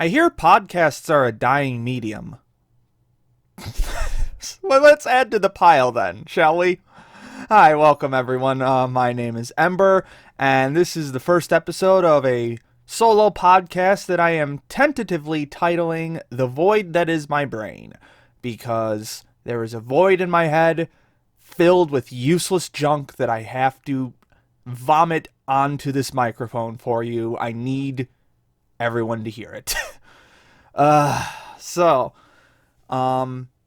I hear podcasts are a dying medium. Well, let's add to the pile then, shall we? Hi, welcome everyone. My name is Ember, and this is the first episode of a solo podcast that I am tentatively titling The Void That Is My Brain, because there is a void in my head filled with useless junk that I have to vomit onto this microphone for you. I need everyone to hear it. So,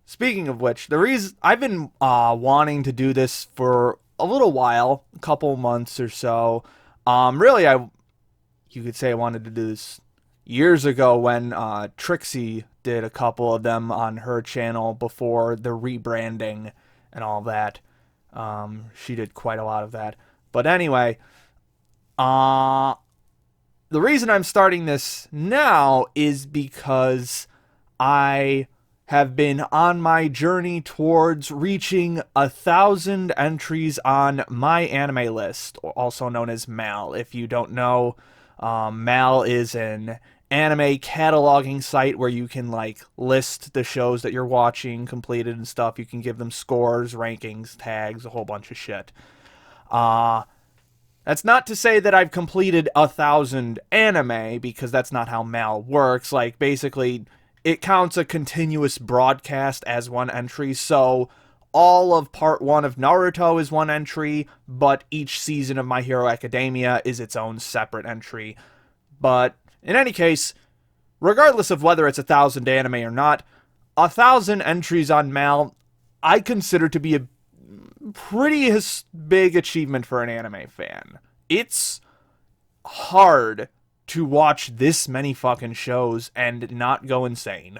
speaking of which, the reason I've been wanting to do this for a little while, a couple months or so. Really, you could say I wanted to do this years ago when Trixie did a couple of them on her channel before the rebranding and all that. She did quite a lot of that. But anyway, the reason I'm starting this now is because I have been on my journey towards reaching 1,000 entries on my anime list, also known as MAL. If you don't know, MAL is an anime cataloging site where you can list the shows that you're watching completed and stuff. You can give them scores, rankings, tags, a whole bunch of shit. That's not to say that I've completed 1,000 anime, because that's not how MAL works. Basically, it counts a continuous broadcast as one entry, so all of part 1 of Naruto is one entry, but each season of My Hero Academia is its own separate entry. But in any case, regardless of whether it's 1,000 anime or not, 1,000 entries on MAL I consider to be a pretty big achievement for an anime fan. It's hard to watch this many fucking shows and not go insane.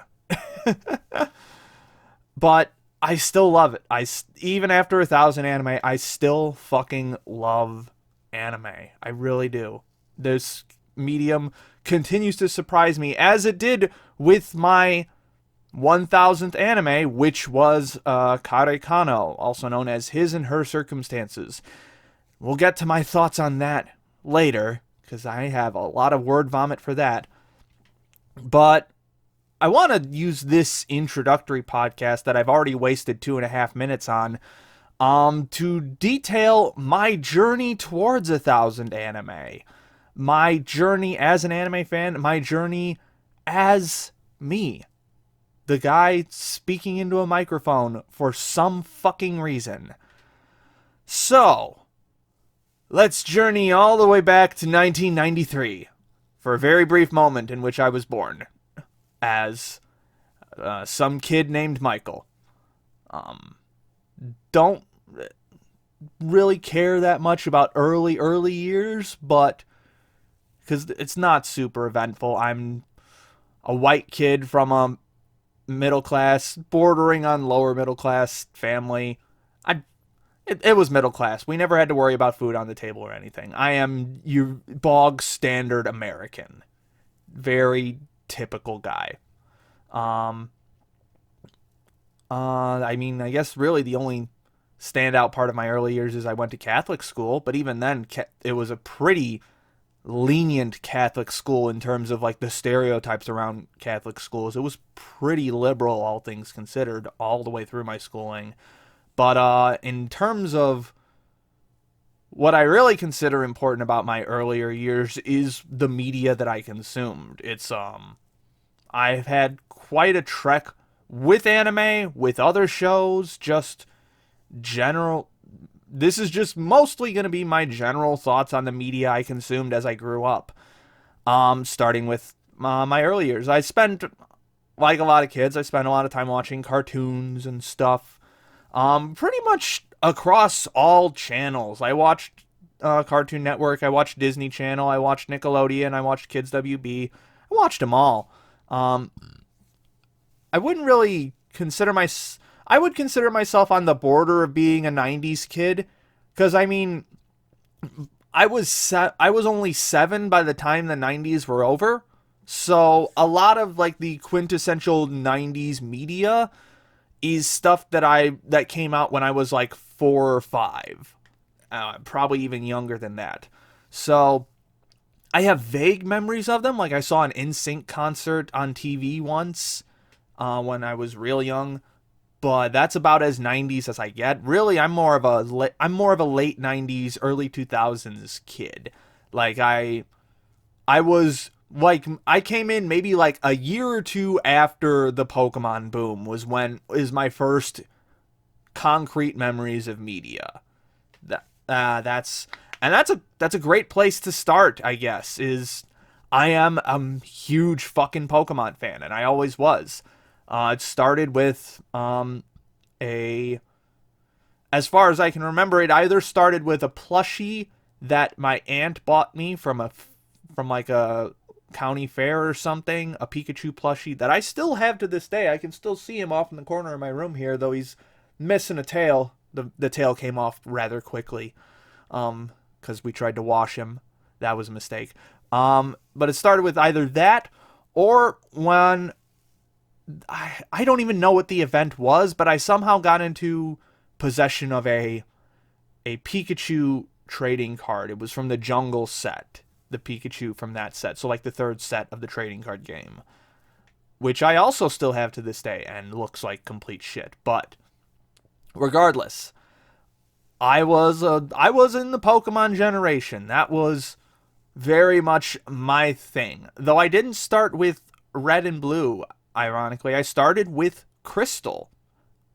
But I still love it. Even after 1,000 anime, I still fucking love anime. I really do. This medium continues to surprise me, as it did with my 1,000th anime, which was Kare Kano, also known as His and Her Circumstances. We'll get to my thoughts on that later, because I have a lot of word vomit for that. But I want to use this introductory podcast that I've already wasted 2.5 minutes on to detail my journey towards 1,000 anime. My journey as an anime fan, my journey as me. The guy speaking into a microphone for some fucking reason. So, let's journey all the way back to 1993, for a very brief moment in which I was born, as some kid named Michael. Don't really care that much about early years, but because it's not super eventful. I'm a white kid from a middle class, bordering on lower middle class family. It was middle class. We never had to worry about food on the table or anything. I am your bog standard American. Very typical guy. I guess really the only standout part of my early years is I went to Catholic school, but even then it was a pretty lenient Catholic school in terms of the stereotypes around Catholic schools. It was pretty liberal, all things considered, all the way through my schooling. But in terms of what I really consider important about my earlier years is the media that I consumed. I've had quite a trek with anime, with other shows, just general. This is just mostly going to be my general thoughts on the media I consumed as I grew up. Starting with my early years. I spent, like a lot of kids, I spent a lot of time watching cartoons and stuff. Pretty much across all channels. I watched Cartoon Network, I watched Disney Channel, I watched Nickelodeon, I watched Kids WB. I watched them all. I wouldn't really consider I would consider myself on the border of being a 90s kid, because I was only 7 by the time the 90s were over, so a lot of the quintessential 90s media is stuff that came out when I was 4 or 5, probably even younger than that. So I have vague memories of them. Like I saw an NSYNC concert on TV once when I was real young, but that's about as 90s as I get. Really, I'm more of a late 90s, early 2000s kid. Like I was like I came in maybe like a year or two after the Pokemon boom was when is my first concrete memories of media. That that's and that's a great place to start, I guess. Is I am a huge fucking Pokemon fan, and I always was. It started with a as far as I can remember, it either started with a plushie that my aunt bought me from like a county fair or something, a Pikachu plushie that I still have to this day. I can still see him off in the corner of my room here, though he's missing a tail. The tail came off rather quickly, because we tried to wash him. That was a mistake. But it started with either that or when I don't even know what the event was, but I somehow got into possession of a Pikachu trading card. It was from the Jungle set, the Pikachu from that set. So like the third set of the trading card game, which I also still have to this day and looks like complete shit. But regardless, I was in the Pokemon generation. That was very much my thing. Though I didn't start with Red and Blue, ironically. I started with Crystal,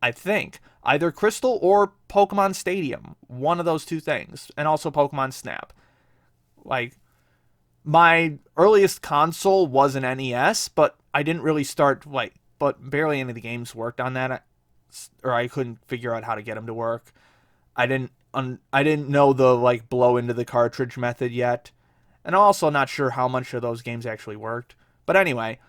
I think. Either Crystal or Pokemon Stadium. One of those two things. And also Pokemon Snap. Like, my earliest console was an NES, but I didn't really start, like, but barely any of the games worked on that. Or I couldn't figure out how to get them to work. I didn't know the, like, blow into the cartridge method yet. And I'm also not sure how much of those games actually worked. But anyway,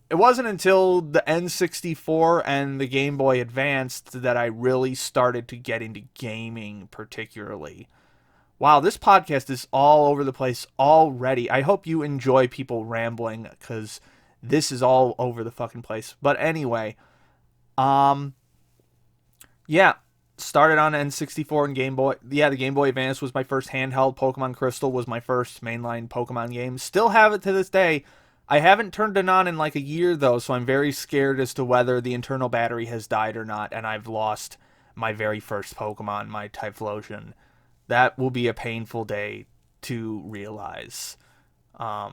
it wasn't until the N64 and the Game Boy Advanced that I really started to get into gaming particularly. Wow, this podcast is all over the place already. I hope you enjoy people rambling, because this is all over the fucking place. But anyway, yeah, started on N64 and Game Boy. Yeah, the Game Boy Advance was my first handheld. Pokemon Crystal was my first mainline Pokemon game. Still have it to this day. I haven't turned it on in like a year, though, so I'm very scared as to whether the internal battery has died or not, and I've lost my very first Pokemon, my Typhlosion. That will be a painful day to realize. A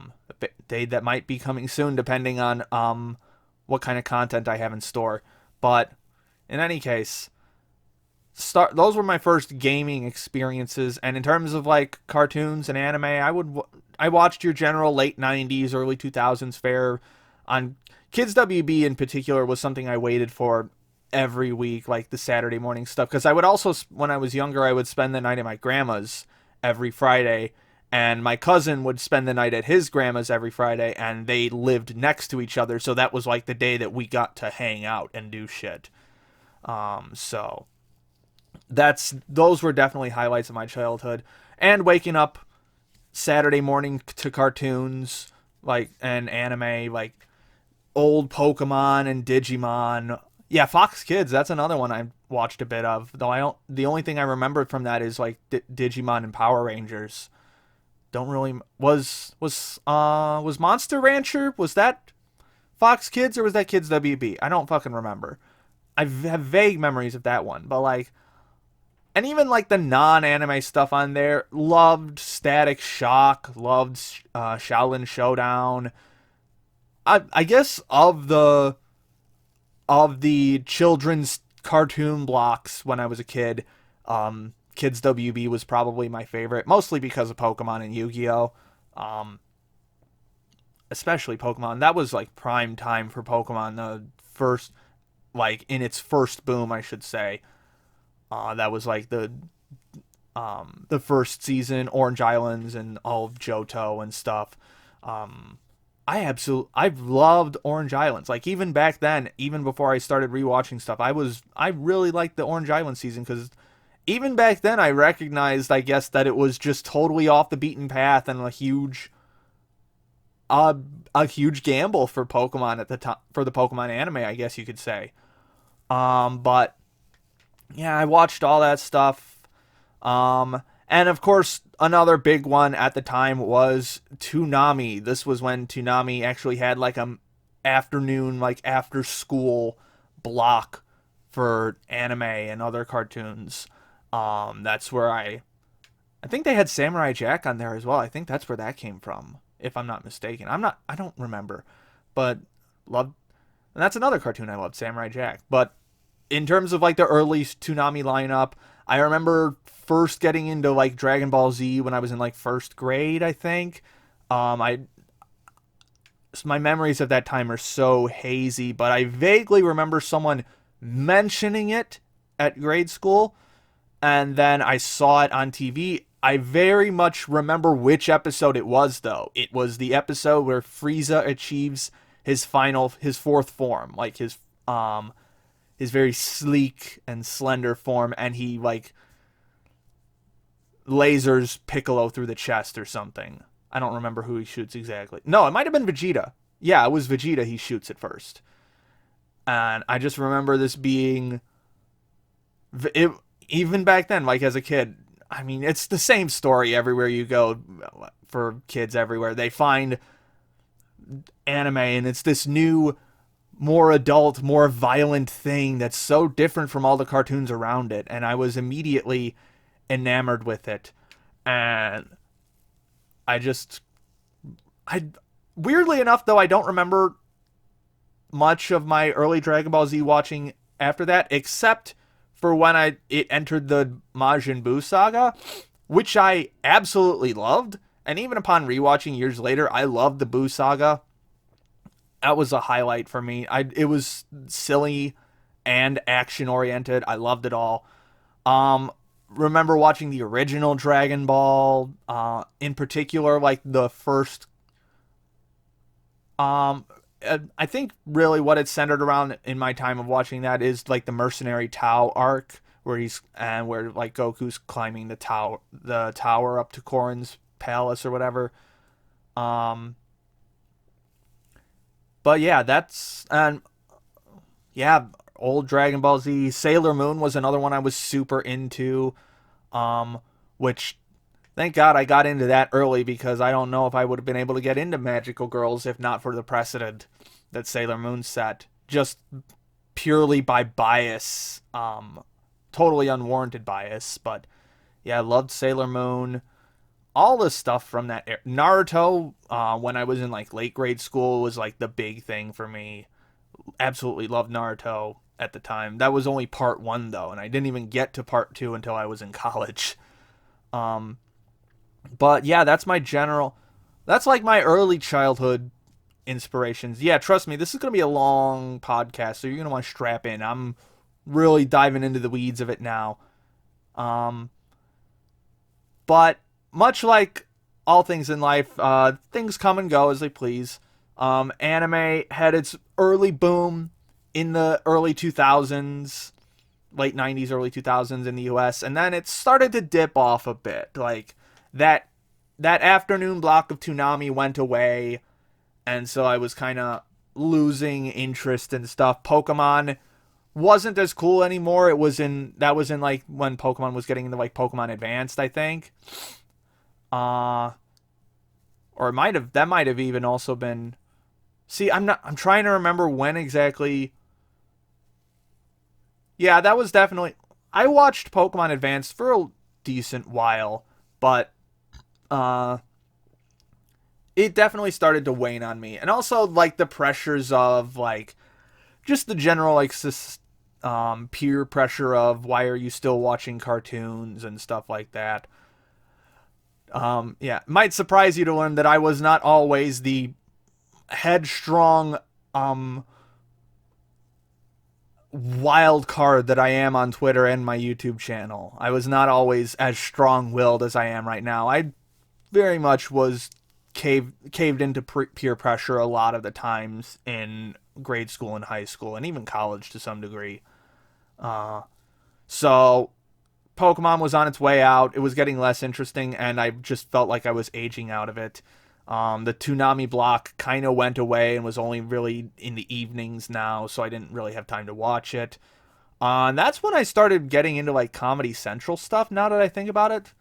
day that might be coming soon, depending on what kind of content I have in store. But in any case, those were my first gaming experiences. And in terms of like cartoons and anime, I watched your general late 90s, early 2000s fare on Kids WB in particular was something I waited for every week, like the Saturday morning stuff. Because I would also, when I was younger, I would spend the night at my grandma's every Friday. And my cousin would spend the night at his grandma's every Friday. And they lived next to each other. So that was like the day that we got to hang out and do shit. So those were definitely highlights of my childhood. And waking up Saturday morning to cartoons like and anime, like old Pokemon and Digimon. Yeah, Fox Kids, that's another one I watched a bit of, though I don't the only thing I remembered from that is like Digimon and Power Rangers. Don't really was Monster Rancher, was that Fox Kids or was that Kids WB? I don't fucking remember. I have vague memories of that one, but like, and even like the non-anime stuff on there, loved Static Shock, loved Shaolin Showdown. I guess of the children's cartoon blocks when I was a kid, Kids WB was probably my favorite, mostly because of Pokemon and Yu-Gi-Oh. Especially Pokemon. That was like prime time for Pokemon. The first, like in its first boom, I should say. That was like the first season, Orange Islands and all of Johto and stuff. I've loved Orange Islands. Like even back then, even before I started rewatching stuff, I really liked the Orange Island season, because even back then I recognized, I guess, that it was just totally off the beaten path and a huge gamble for Pokemon at the time, for the Pokemon anime, I guess you could say. But yeah, I watched all that stuff. And of course, another big one at the time was Toonami. This was when Toonami actually had like a afternoon, like after school block for anime and other cartoons. That's where I think they had Samurai Jack on there as well. I think that's where that came from, if I'm not mistaken. I don't remember, but loved, and that's another cartoon I loved, Samurai Jack. But in terms of like the early Toonami lineup, I remember first getting into like Dragon Ball Z when I was in like first grade, I think. I My memories of that time are so hazy, but I vaguely remember someone mentioning it at grade school, and then I saw it on TV. I very much remember which episode it was, though. It was the episode where Frieza achieves his fourth form, like his very sleek and slender form, and he like lasers Piccolo through the chest or something. I don't remember who he shoots exactly. No, it might have been Vegeta. Yeah, it was Vegeta he shoots at first. And I just remember this being it, even back then, like as a kid. I mean, it's the same story everywhere you go for kids everywhere. They find anime and it's this new, more adult, more violent thing that's so different from all the cartoons around it. And I was immediately enamored with it. And I just, I, weirdly enough, though, I don't remember much of my early Dragon Ball Z watching after that, except for when it entered the Majin Buu saga, which I absolutely loved. And even upon rewatching years later, I loved the Buu saga. That was a highlight for me. It was silly and action oriented. I loved it all. Remember watching the original Dragon Ball, in particular, like the first. I think really what it's centered around in my time of watching that is like the Mercenary Tao arc, where like Goku's climbing the tower up to Korin's palace or whatever. But yeah, yeah, old Dragon Ball Z. Sailor Moon was another one I was super into, which thank God I got into that early, because I don't know if I would have been able to get into Magical Girls if not for the precedent that Sailor Moon set, just purely by bias, totally unwarranted bias. But yeah, I loved Sailor Moon. All the stuff from that era. Naruto, when I was in like late grade school, was like the big thing for me. Absolutely loved Naruto at the time. That was only part 1 though, and I didn't even get to part 2 until I was in college. But yeah, that's like my early childhood inspirations. Yeah, trust me, this is going to be a long podcast, so you're going to want to strap in. I'm really diving into the weeds of it now. But much like all things in life, things come and go as they please. Anime had its early boom in the early 2000s, late 90s, early 2000s in the US, and then it started to dip off a bit. Like that afternoon block of Toonami went away, and so I was kind of losing interest in stuff. Pokemon wasn't as cool anymore. That was in like when Pokemon was getting into like Pokemon Advanced, I think. Or that might have even also been. See, I'm trying to remember when exactly. Yeah, that was definitely. I watched Pokemon Advanced for a decent while, but it definitely started to wane on me. And also like the pressures of like just the general like peer pressure of why are you still watching cartoons and stuff like that. Yeah, it might surprise you to learn that I was not always the headstrong wild card that I am on Twitter and my YouTube channel. I was not always as strong-willed as I am right now. I very much was caved into peer pressure a lot of the times in grade school and high school and even college to some degree. So Pokemon was on its way out. It was getting less interesting, and I just felt like I was aging out of it. The Toonami block kind of went away and was only really in the evenings now, so I didn't really have time to watch it. And that's when I started getting into like Comedy Central stuff, now that I think about it.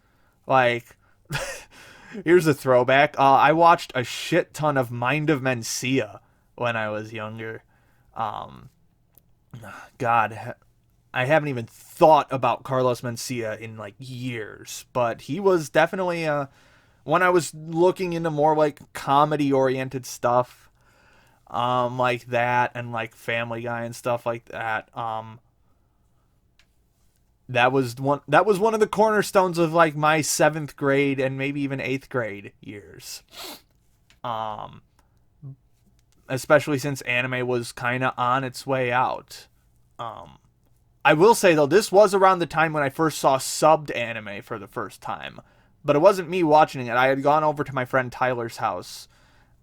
Like Here's a throwback. I watched a shit ton of Mind of Mencia when I was younger. Um, God, I haven't even thought about Carlos Mencia in like years, but he was definitely when I was looking into more like comedy oriented stuff, like that and like Family Guy and stuff like that. That was one of the cornerstones of like my 7th grade and maybe even 8th grade years. Um, Especially since anime was kind of on its way out. Um, I will say though, this was around the time when I first saw subbed anime for the first time. But it wasn't me watching it. I had gone over to my friend Tyler's house,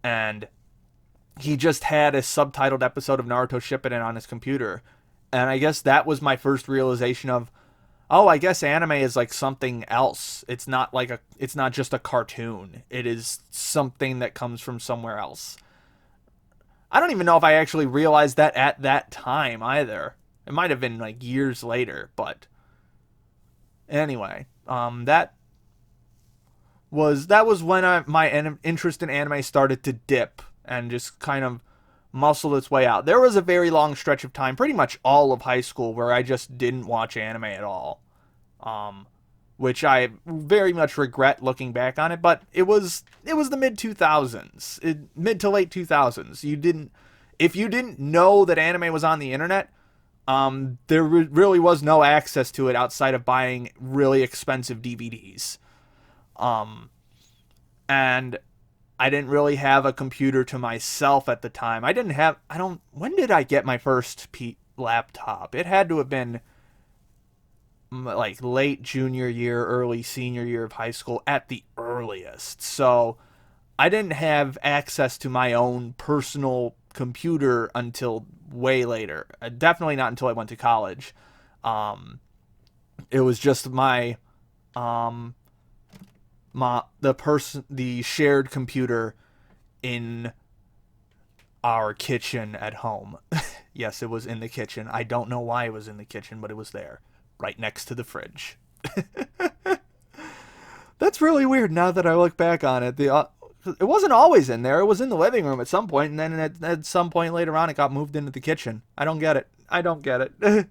and he just had a subtitled episode of Naruto Shippuden on his computer. And I guess that was my first realization of, oh, I guess anime is like something else. It's not just a cartoon. It is something that comes from somewhere else. I don't even know if I actually realized that at that time either. It might have been like years later, but anyway, that was when my interest in anime started to dip and just kind of muscled its way out. There was a very long stretch of time, pretty much all of high school, where I just didn't watch anime at all. Um, which I very much regret looking back on it, but it was the mid 2000s, mid to late 2000s. If you didn't know that anime was on the internet, there really was no access to it outside of buying really expensive DVDs. Um, and I didn't really have a computer to myself at the time. When did I get my first laptop? It had to have been like late junior year, early senior year of high school at the earliest. So I didn't have access to my own personal computer until way later. Definitely not until I went to college. Um, it was just um, the shared computer in our kitchen at home. Yes, it was in the kitchen. I don't know why it was in the kitchen, but it was there, right next to the fridge. That's really weird now that I look back on it. It wasn't always in there. It was in the living room at some point, and then at some point later on, it got moved into the kitchen. I don't get it. I don't get it. That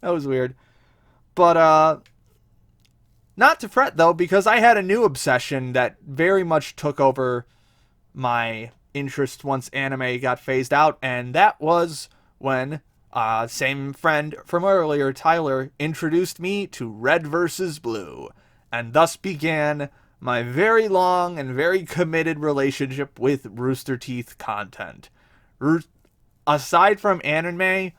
was weird. But not to fret though, because I had a new obsession that very much took over my interest once anime got phased out, and that was when same friend from earlier, Tyler, introduced me to Red vs. Blue, and thus began my very long and very committed relationship with Rooster Teeth content. Aside from anime,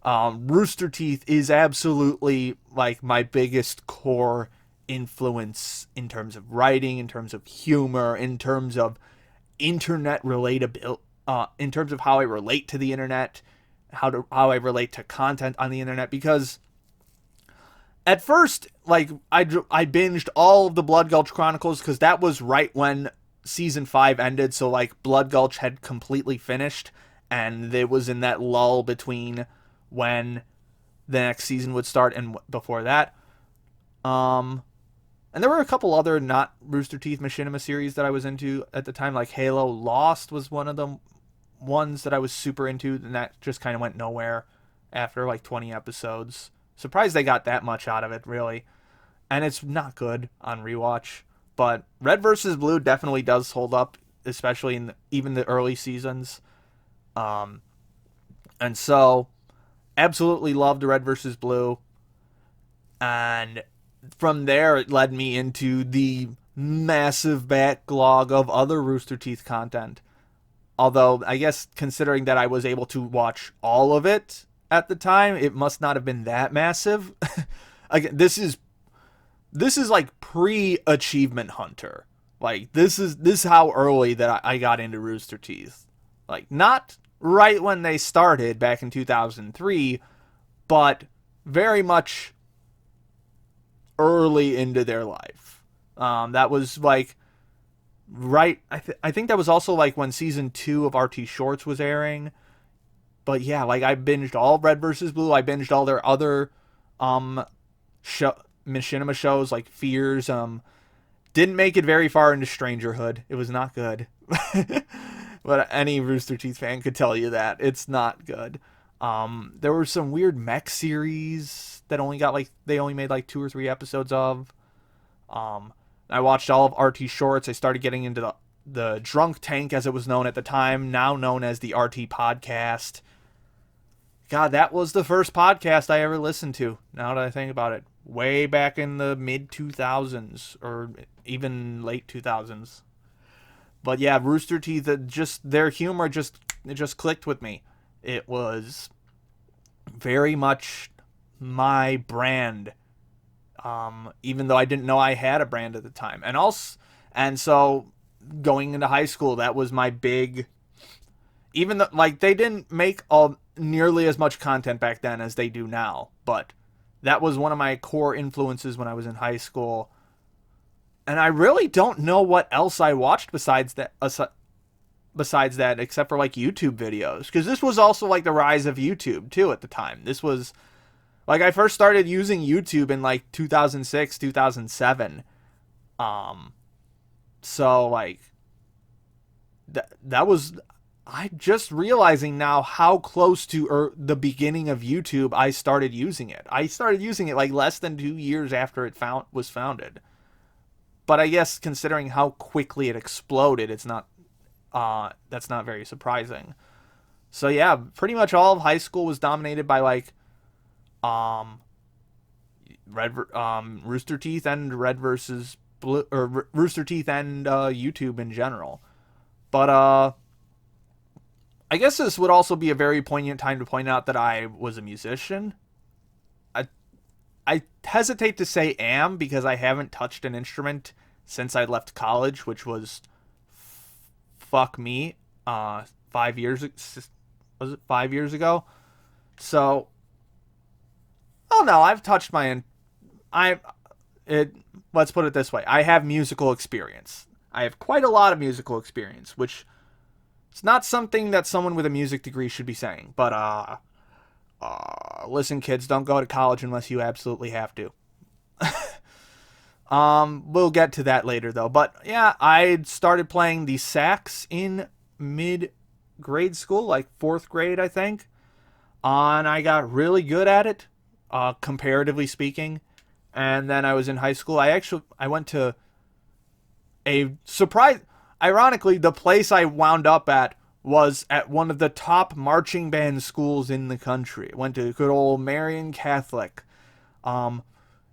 Rooster Teeth is absolutely like my biggest core influence in terms of writing, in terms of humor, in terms of internet relatability, in terms of how I relate to the internet, how I relate to content on the internet. Because at first, like I binged all of the Blood Gulch Chronicles because that was right when season 5 ended. So like Blood Gulch had completely finished, and it was in that lull between when the next season would start and before that. And there were a couple other not Rooster Teeth Machinima series that I was into at the time, like Halo Lost was one of the ones that I was super into, and that just kind of went nowhere after like 20 episodes. Surprised they got that much out of it, really. And it's not good on rewatch. But Red vs. Blue definitely does hold up, especially in even the early seasons. And so, absolutely loved Red vs. Blue. And from there, it led me into the massive backlog of other Rooster Teeth content. Although, I guess considering that I was able to watch all of it at the time, it must not have been that massive. Again, this is like pre-Achievement Hunter. Like this is how early that I got into Rooster Teeth. Like not right when they started back in 2003, but very much early into their life. That was like right. I think that was also like when season 2 of RT Shorts was airing. But yeah, like I binged all Red vs. Blue. I binged all their other machinima shows like Fears. Didn't make it very far into Strangerhood. It was not good. But any Rooster Teeth fan could tell you that. It's not good. There were some weird mech series that they only made like 2 or 3 episodes of. I watched all of RT Shorts. I started getting into the Drunk Tank, as it was known at the time, now known as the RT Podcast. God, that was the first podcast I ever listened to, now that I think about it. Way back in the mid-2000s, or even late 2000s. But yeah, Rooster Teeth, their humor just clicked with me. It was very much my brand. Even though I didn't know I had a brand at the time. And so going into high school, that was my big, even though, like, they didn't make nearly as much content back then as they do now, but that was one of my core influences when I was in high school. And I really don't know what else I watched besides that, except for like YouTube videos, because this was also like the rise of YouTube too at the time. This was like, I first started using YouTube in like 2006, 2007. So like that was, I'm just realizing now how close to the beginning of YouTube I started using it. I started using it like less than 2 years after it was founded. But I guess considering how quickly it exploded, it's not that's not very surprising. So yeah, pretty much all of high school was dominated by like Rooster Teeth and Red versus Blue, or Rooster Teeth and YouTube in general. But I guess this would also be a very poignant time to point out that I was a musician. I hesitate to say am, because I haven't touched an instrument since I left college, which was fuck me, 5 years. Was it 5 years ago? So, oh no, I've touched let's put it this way. I have musical experience. I have quite a lot of musical experience, which it's not something that someone with a music degree should be saying. But, listen, kids, don't go to college unless you absolutely have to. We'll get to that later, though. But, yeah, I started playing the sax in mid-grade school, like 4th grade, I think. And I got really good at it, comparatively speaking. And then I was in high school. I went to a surprise. Ironically, the place I wound up at was at one of the top marching band schools in the country. I went to good old Marian Catholic.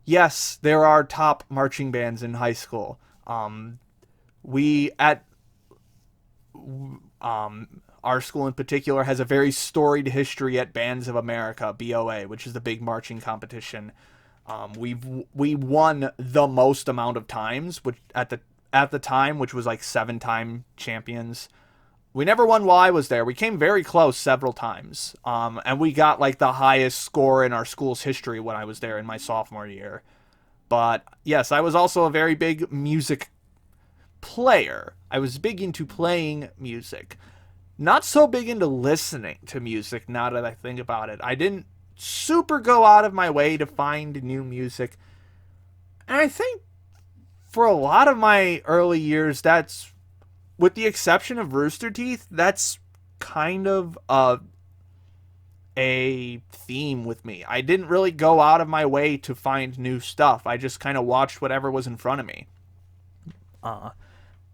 Yes, there are top marching bands in high school. Our school in particular has a very storied history at Bands of America, BOA, which is the big marching competition. We won the most amount of times, which at the time, which was like 7-time champions. We never won while I was there. We came very close several times. And we got like the highest score in our school's history when I was there in my sophomore year. But yes, I was also a very big music player. I was big into playing music. Not so big into listening to music, now that I think about it. I didn't super go out of my way to find new music. And I think for a lot of my early years, that's, with the exception of Rooster Teeth, that's kind of a theme with me. I didn't really go out of my way to find new stuff. I just kind of watched whatever was in front of me.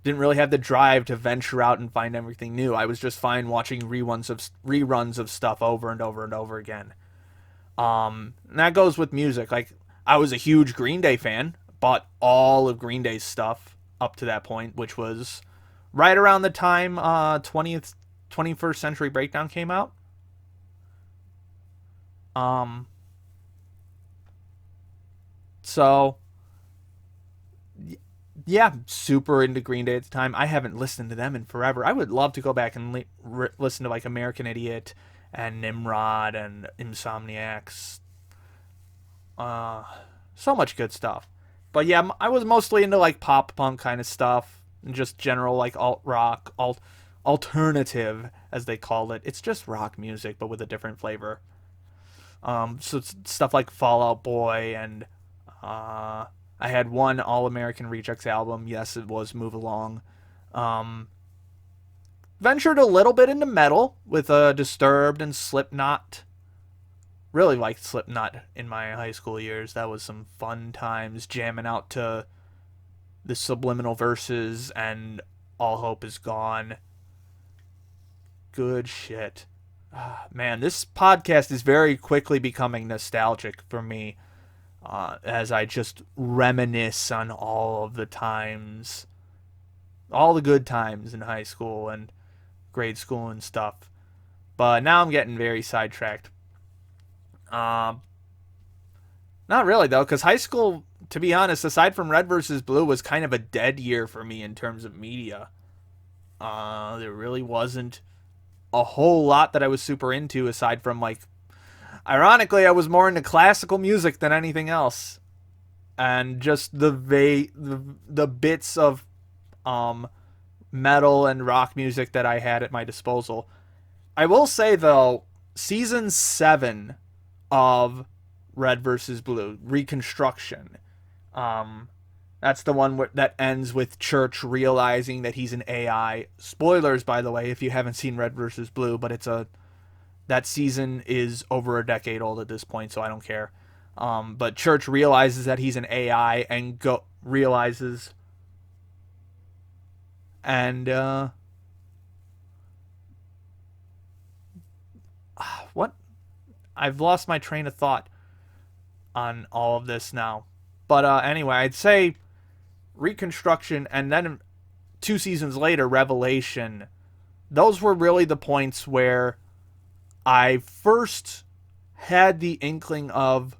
Didn't really have the drive to venture out and find everything new. I was just fine watching reruns of stuff over and over and over again. And that goes with music. Like, I was a huge Green Day fan, bought all of Green Day's stuff up to that point, which was right around the time 21st Century Breakdown came out. So yeah, super into Green Day at the time. I haven't listened to them in forever. I would love to go back and listen to like American Idiot and Nimrod and Insomniacs. So much good stuff. But yeah, I was mostly into like pop punk kind of stuff and just general like alt rock, alternative as they call it. It's just rock music but with a different flavor. So stuff like Fall Out Boy and I had one All American Rejects album. Yes, it was Move Along. Um, Ventured a little bit into metal with Disturbed and Slipknot. Really liked Slipknot in my high school years. That was some fun times jamming out to the Subliminal Verses and All Hope Is Gone. Good shit. Man, this podcast is very quickly becoming nostalgic for me as I just reminisce on all of the times, all the good times in high school and grade school and stuff. But now I'm getting very sidetracked. Um, Not really though, because high school, to be honest, aside from Red versus Blue, was kind of a dead year for me in terms of media. There really wasn't a whole lot that I was super into aside from like, ironically, I was more into classical music than anything else, and just the bits of um metal and rock music that I had at my disposal. I will say though, season 7 of Red versus Blue, Reconstruction. Um, that's the one that ends with Church realizing that he's an AI. Spoilers, by the way, if you haven't seen Red versus Blue, but that season is over a decade old at this point, so I don't care. But Church realizes that he's an AI and realizes and what? I've lost my train of thought on all of this now. But anyway, I'd say Reconstruction and then 2 seasons later, Revelation. Those were really the points where I first had the inkling of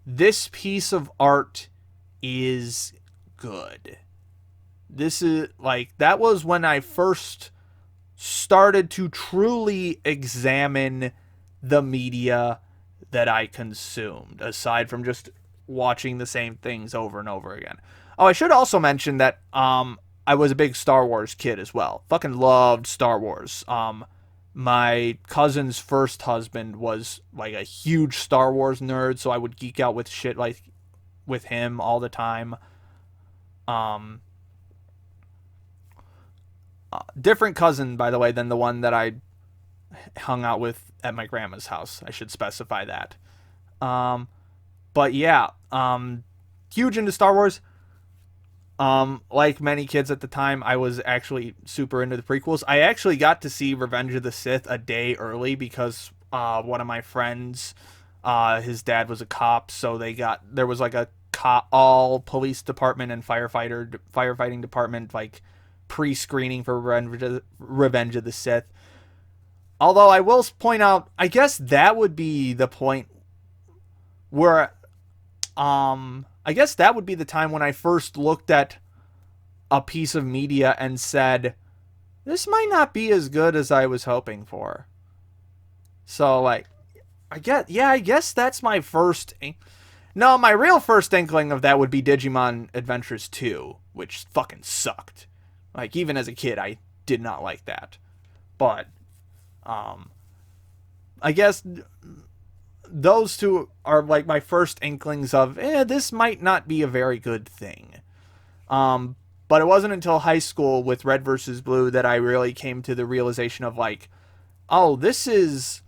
this piece of art is good. This is like, that was when I first started to truly examine the media that I consumed, aside from just watching the same things over and over again. Oh, I should also mention that I was a big Star Wars kid as well. Fucking loved Star Wars. My cousin's first husband was like a huge Star Wars nerd, so I would geek out with shit like with him all the time. Um, Different cousin, by the way, than the one that I hung out with at my grandma's house. I should specify that. But yeah, huge into Star Wars. Like many kids at the time, I was actually super into the prequels. I actually got to see Revenge of the Sith a day early because one of my friends, his dad was a cop, so there was like a all police department and firefighting department like pre-screening for Revenge of the Sith. Although I will point out, I guess that would be the point where I guess that would be the time when I first looked at a piece of media and said, this might not be as good as I was hoping for. So, like, I guess that's my first... No, my real first inkling of that would be Digimon Adventures 2, which fucking sucked. Like, even as a kid, I did not like that. But, I guess those two are like my first inklings of, this might not be a very good thing. But it wasn't until high school with Red versus Blue that I really came to the realization of like, oh, this is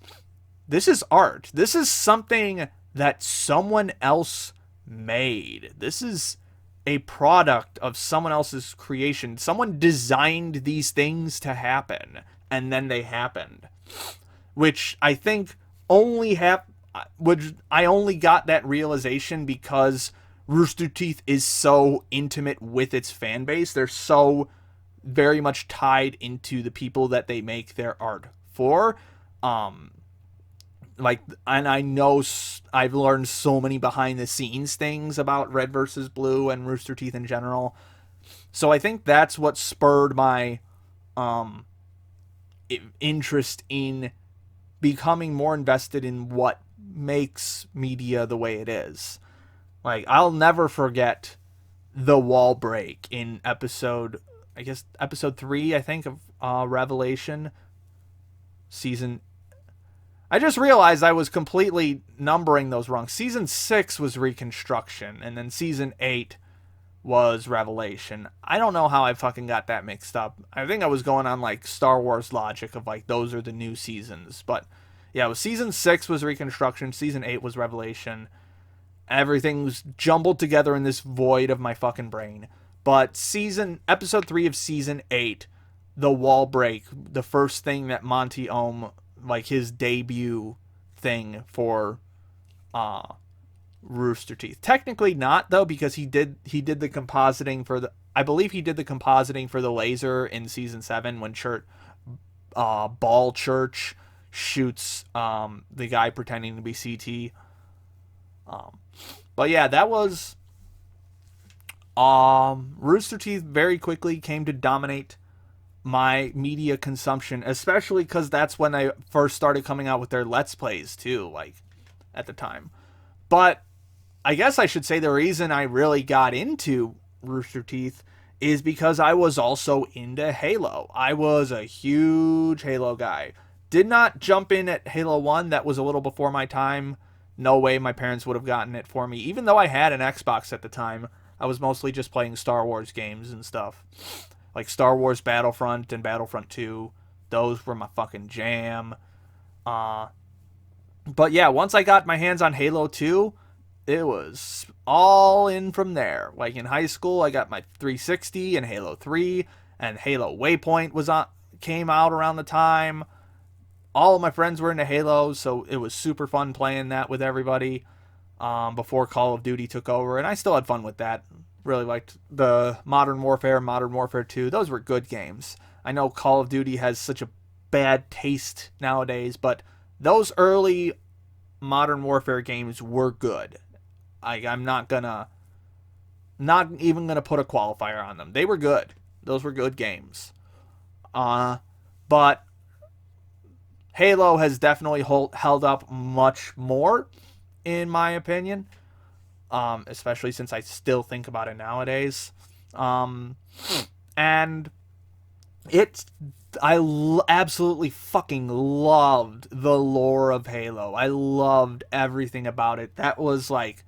art. This is something that someone else made. This is a product of someone else's creation. Someone designed these things to happen, and then they happened. Which I think I only got that realization because Rooster Teeth is so intimate with its fan base. They're so very much tied into the people that they make their art for. And I know I've learned so many behind the scenes things about Red versus Blue and Rooster Teeth in general. So I think that's what spurred my interest in becoming more invested in what makes media the way it is. Like, I'll never forget the wall break in episode 3, I think, of Revelation season. I just realized I was completely numbering those wrong. Season 6 was Reconstruction, and then Season 8 was Revelation. I don't know how I fucking got that mixed up. I think I was going on like Star Wars logic of like those are the new seasons. But yeah, it was Season 6 was Reconstruction, Season 8 was Revelation. Everything was jumbled together in this void of my fucking brain. But episode 3 of Season 8, the wall break, the first thing that Monty Ohm, like his debut thing for Rooster Teeth. Technically not though, because he did the compositing for the, I believe he did the compositing for the laser in season 7 when Ball Church shoots the guy pretending to be CT. But yeah, that was Rooster Teeth very quickly came to dominate my media consumption, especially because that's when they first started coming out with their Let's Plays too, like at the time. But I guess I should say the reason I really got into Rooster Teeth is because I was also into Halo. I was a huge Halo guy. Did not jump in at Halo 1. That was a little before my time. No way my parents would have gotten it for me. Even though I had an Xbox at the time, I was mostly just playing Star Wars games and stuff. Like Star Wars Battlefront and Battlefront 2. Those were my fucking jam. But yeah, once I got my hands on Halo 2, it was all in from there. Like in high school, I got my 360 and Halo 3, and Halo Waypoint came out around the time. All of my friends were into Halo, so it was super fun playing that with everybody before Call of Duty took over, and I still had fun with that. Really liked the Modern Warfare 2. Those were good games. I know Call of Duty has such a bad taste nowadays, but those early Modern Warfare games were good. I'm not even gonna put a qualifier on them. They were good. Those were good games. But Halo has definitely held up much more, in my opinion. Especially since I still think about it nowadays. And absolutely fucking loved the lore of Halo. I loved everything about it. That was like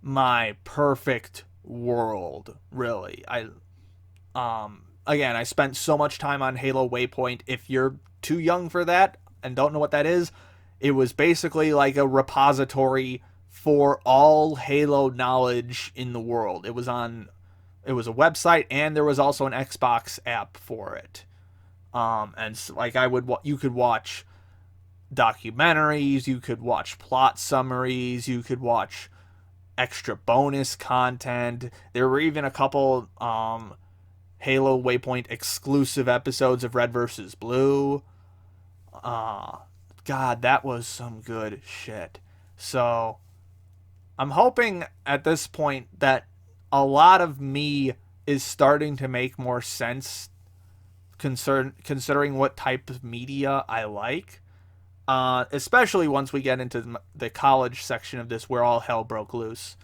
my perfect world, really. Again, I spent so much time on Halo Waypoint. If you're too young for that and don't know what that is, it was basically like a repository for all Halo knowledge in the world. It was a website, and there was also an Xbox app for it. And so, like you could watch documentaries, you could watch plot summaries, you could watch extra bonus content. There were even a couple Halo Waypoint exclusive episodes of Red vs. Blue. God, that was some good shit. So I'm hoping at this point that a lot of me is starting to make more sense considering what type of media I like. Especially once we get into the college section of this where all hell broke loose.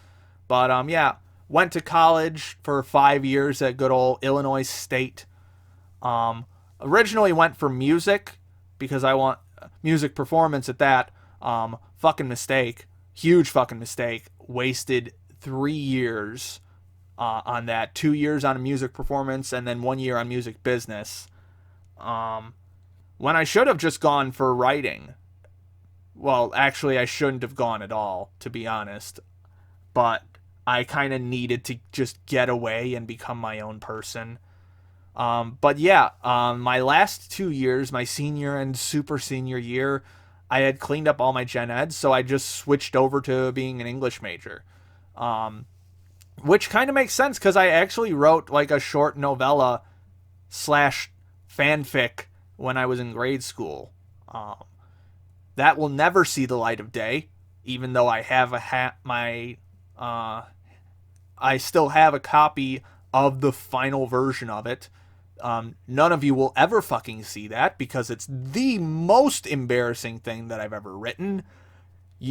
But yeah, went to college for 5 years at good old Illinois State. Originally went for music because I want music performance at that. Fucking mistake. Huge fucking mistake. Wasted 3 years on that. 2 years on music performance and then 1 year on music business. When I should have just gone for writing. Well, actually, I shouldn't have gone at all, to be honest. But I kind of needed to just get away and become my own person. But yeah, my last 2 years, my senior and super senior year, I had cleaned up all my gen eds, so I just switched over to being an English major. Which kind of makes sense, because I actually wrote like a short novella / fanfic when I was in grade school. That will never see the light of day, even though I have I still have a copy of the final version of it. None of you will ever fucking see that because it's the most embarrassing thing that I've ever written.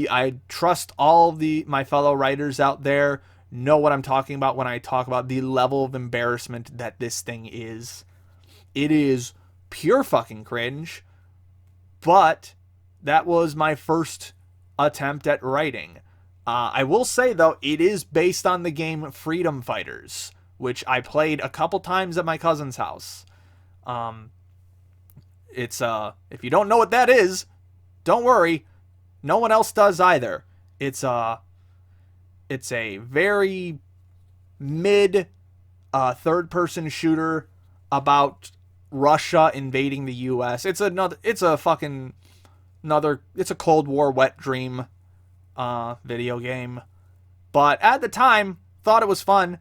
I trust all of my fellow writers out there know what I'm talking about when I talk about the level of embarrassment that this thing is. It is pure fucking cringe, but that was my first attempt at writing. I will say, though, it is based on the game Freedom Fighters, which I played a couple times at my cousin's house. It's if you don't know what that is, don't worry, no one else does either. It's a very mid third-person shooter about Russia invading the U.S. It's a Cold War wet dream video game. But at the time, thought it was fun.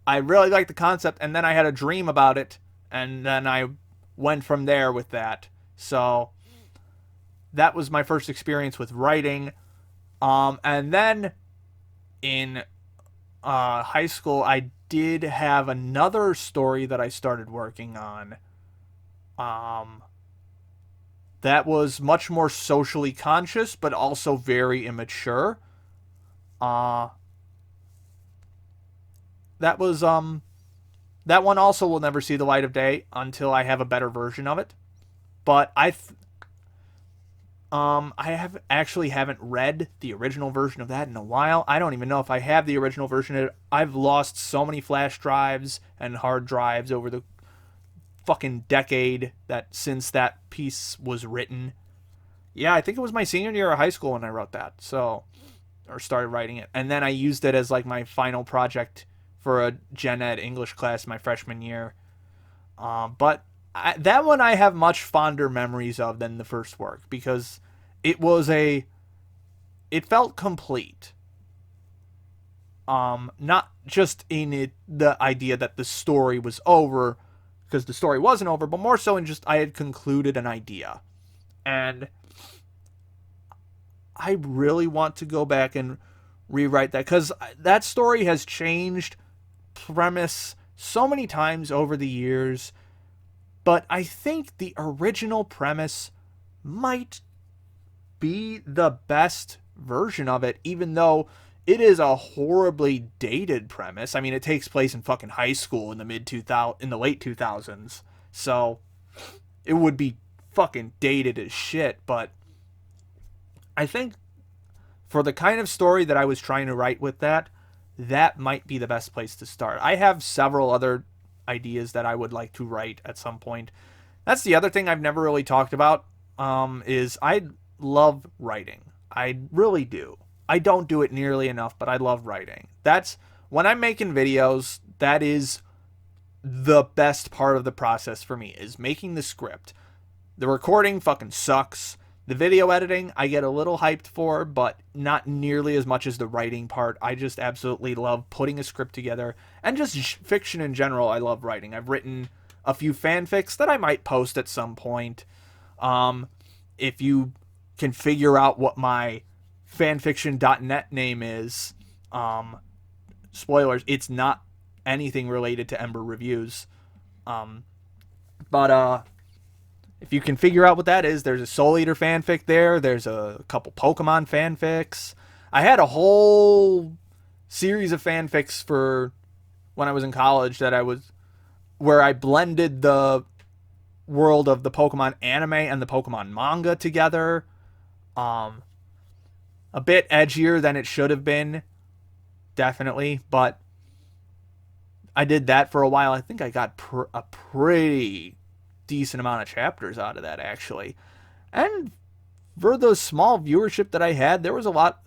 I really liked the concept, and then I had a dream about it, and then I went from there with that. So that was my first experience with writing. And then in high school, I did have another story that I started working on. That was much more socially conscious, but also very immature. That was that one also will never see the light of day until I have a better version of it. But haven't read the original version of that in a while. I don't even know if I have the original version. I've lost so many flash drives and hard drives over the fucking decade that since that piece was written. Yeah, I think it was my senior year of high school when I wrote that. Or started writing it. And then I used it as like my final project for a gen ed English class my freshman year. But that one I have much fonder memories of than the first work because it felt complete. Not just in the idea that the story was over, because the story wasn't over, but more so in just I had concluded an idea. And I really want to go back and rewrite that, because that story has changed premise so many times over the years, but I think the original premise might be the best version of it, even though it is a horribly dated premise. I mean, it takes place in fucking high school in the late 2000s, so it would be fucking dated as shit. But I think for the kind of story that I was trying to write with that might be the best place to start. I have several other ideas that I would like to write at some point. That's the other thing I've never really talked about, is I love writing. I really do. I don't do it nearly enough, but I love writing. That's when I'm making videos, that is the best part of the process for me, is making the script. The recording fucking sucks. The video editing, I get a little hyped for, but not nearly as much as the writing part. I just absolutely love putting a script together. And just fiction in general, I love writing. I've written a few fanfics that I might post at some point. If you can figure out what my fanfiction.net name is, spoilers, it's not anything related to Ember reviews. But if you can figure out what that is, there's a Soul Eater fanfic there. There's a couple Pokemon fanfics. I had a whole series of fanfics for when I was in college where I blended the world of the Pokemon anime and the Pokemon manga together. A bit edgier than it should have been, definitely, but I did that for a while. I think I got a pretty decent amount of chapters out of that, actually. And for the small viewership that I had, there was a lot.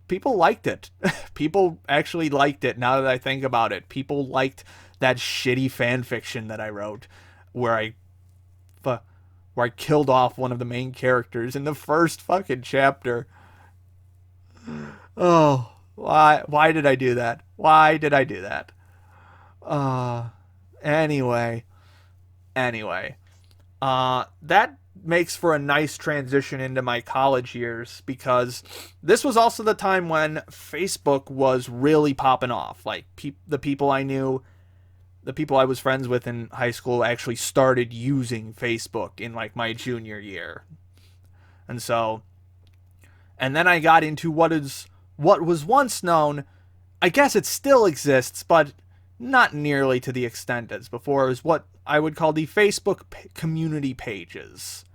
People liked it. People actually liked it, now that I think about it. People liked that shitty fan fiction that I wrote, where I killed off one of the main characters in the first fucking chapter. Oh, why did I do that? Why did I do that? Anyway, that makes for a nice transition into my college years, because this was also the time when Facebook was really popping off. Like, the people I knew, the people I was friends with in high school actually started using Facebook in like my junior year. And then I got into what was once known, I guess it still exists, but not nearly to the extent as before. It was what I would call the Facebook community pages.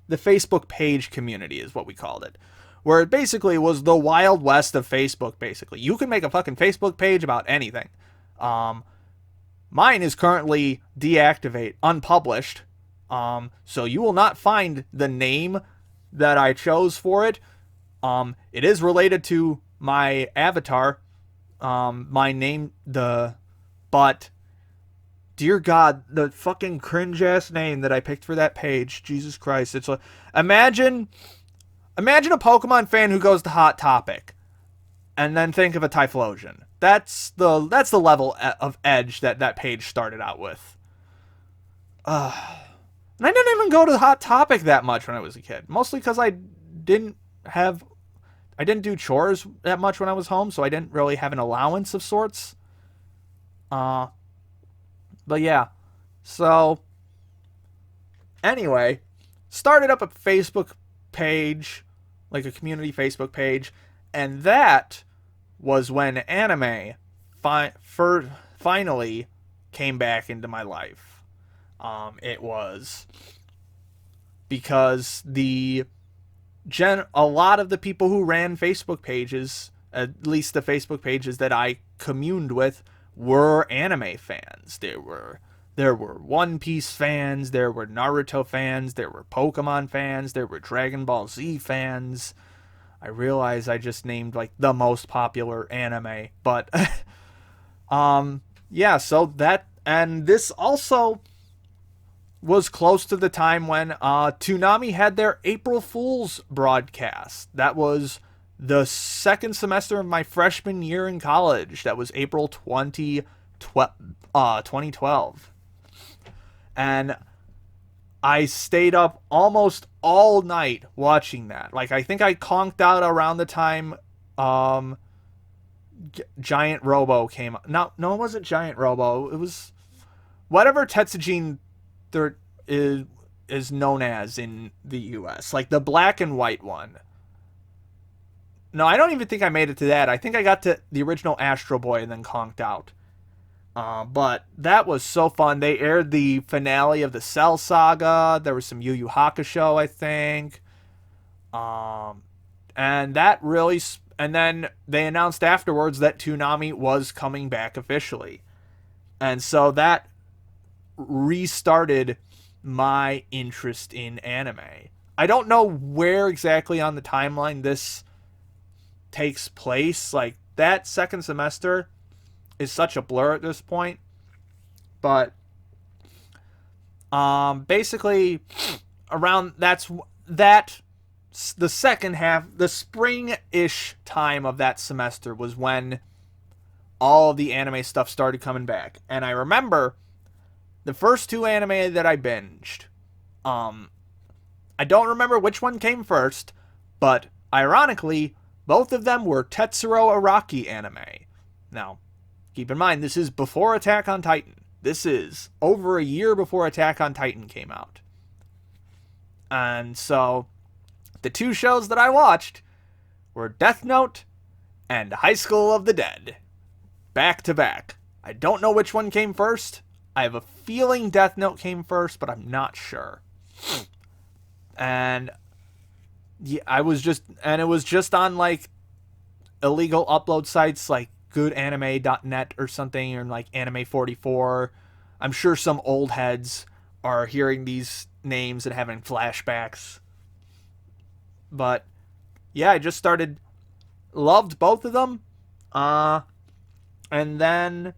the Facebook page community is what we called it, where it basically was the Wild West of Facebook. Basically, you can make a fucking Facebook page about anything. Mine is currently unpublished, so you will not find the name that I chose for it. It is related to my avatar, my name, but dear God, the fucking cringe ass name that I picked for that page, Jesus Christ, it's like, imagine a Pokemon fan who goes to Hot Topic, and then think of a Typhlosion. That's the level of edge that page started out with. And I didn't even go to Hot Topic that much when I was a kid. Mostly because I didn't do chores that much when I was home, so I didn't really have an allowance of sorts. But yeah. So, anyway, started up a Facebook page, like a community Facebook page, and that was when anime finally came back into my life. It was because a lot of the people who ran Facebook pages, at least the Facebook pages that I communed with, were anime fans. There were One Piece fans, there were Naruto fans, there were Pokemon fans, there were Dragon Ball Z fans. I realize I just named like the most popular anime, but yeah, so that, and this also was close to the time when Toonami had their April Fool's broadcast. That was the second semester of my freshman year in college. That was April 2012. And I stayed up almost all night watching that. Like, I think I conked out around the time Giant Robo came out. No, it wasn't Giant Robo. It was whatever Tetsujin is known as in the US. Like, the black and white one. No, I don't even think I made it to that. I think I got to the original Astro Boy and then conked out. But that was so fun. They aired the finale of the Cell Saga. There was some Yu Yu Hakusho, I think. And that really... And then they announced afterwards that Toonami was coming back officially. And so that restarted my interest in anime. I don't know where exactly on the timeline this takes place. Like, that second semester is such a blur at this point. But basically around the second half, the spring-ish time of that semester was when all of the anime stuff started coming back. And I remember the first two anime that I binged. I don't remember which one came first, but ironically, both of them were Tetsuro Araki anime. Now, keep in mind, this is before Attack on Titan. This is over a year before Attack on Titan came out. And so, the two shows that I watched were Death Note and High School of the Dead. Back to back. I don't know which one came first. I have a feeling Death Note came first, but I'm not sure. And yeah, it was just on like illegal upload sites like goodanime.net or something, or like Anime44. I'm sure some old heads are hearing these names and having flashbacks. But yeah, I just loved both of them. And then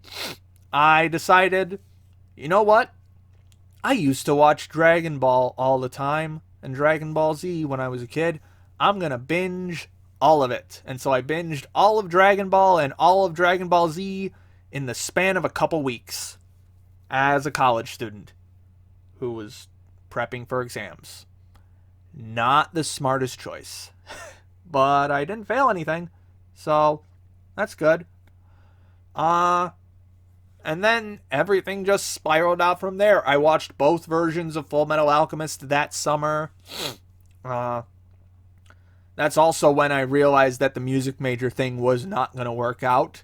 I decided, you know what? I used to watch Dragon Ball all the time and Dragon Ball Z when I was a kid. I'm going to binge all of it. And so I binged all of Dragon Ball and all of Dragon Ball Z in the span of a couple weeks as a college student who was prepping for exams. Not the smartest choice. But I didn't fail anything. So, that's good. And then everything just spiraled out from there. I watched both versions of Full Metal Alchemist that summer. That's also when I realized that the music major thing was not going to work out.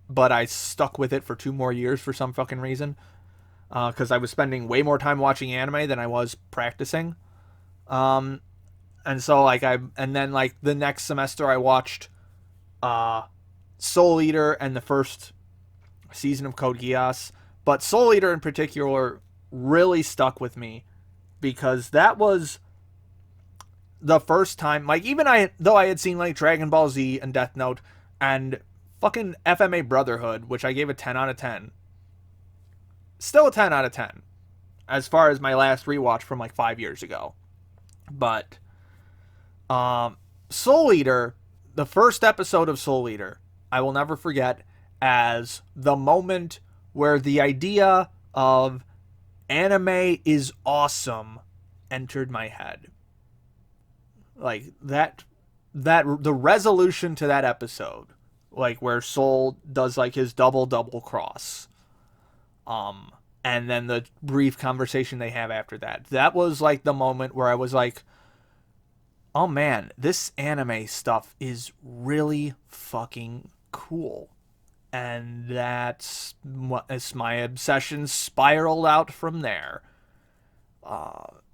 But I stuck with it for 2 more years for some fucking reason. Because I was spending way more time watching anime than I was practicing. Um, and so like and then like the next semester I watched uh Soul Eater and the first season of Code Geass. But Soul Eater in particular really stuck with me because that was the first time, like, even though I had seen like Dragon Ball Z and Death Note and fucking FMA Brotherhood, which I gave a 10 out of 10, still a 10 out of 10 as far as my last rewatch from like 5 years ago. But Soul Eater, the first episode of Soul Eater, I will never forget as the moment where the idea of anime is awesome entered my head. Like that the resolution to that episode, like where Soul does like his double cross, and then the brief conversation they have after that. That was like the moment where I was like, oh man, this anime stuff is really fucking cool. And that's as my obsession spiraled out from there.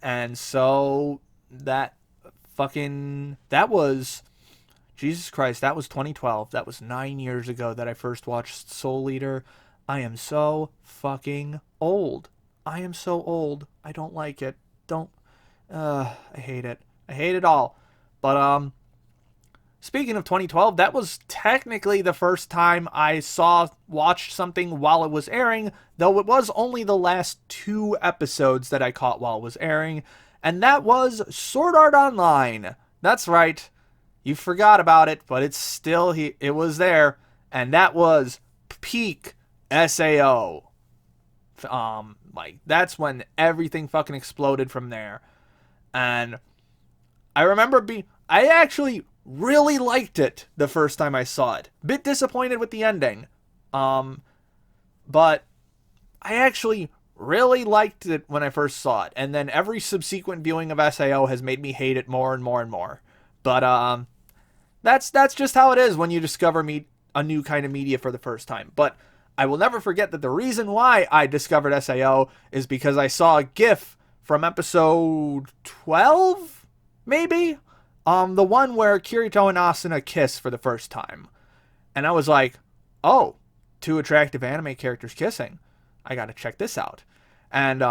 And so that was, Jesus Christ, that was 2012. That was 9 years ago that I first watched Soul Eater. I am so fucking old. I am so old. I don't like it. I hate it. I hate it all. But, speaking of 2012, that was technically the first time I watched something while it was airing, though it was only the last 2 episodes that I caught while it was airing, and that was Sword Art Online. That's right. You forgot about it, but it's still it was there, and that was peak SAO. Like that's when everything fucking exploded from there. And I remember I actually really liked it the first time I saw it. Bit disappointed with the ending. But I actually really liked it when I first saw it. And then every subsequent viewing of SAO has made me hate it more and more and more. But that's just how it is when you discover a new kind of media for the first time. But I will never forget that the reason why I discovered SAO is because I saw a GIF from episode 12, maybe? The one where Kirito and Asuna kiss for the first time. And I was like, oh, 2 attractive anime characters kissing. I gotta check this out. And,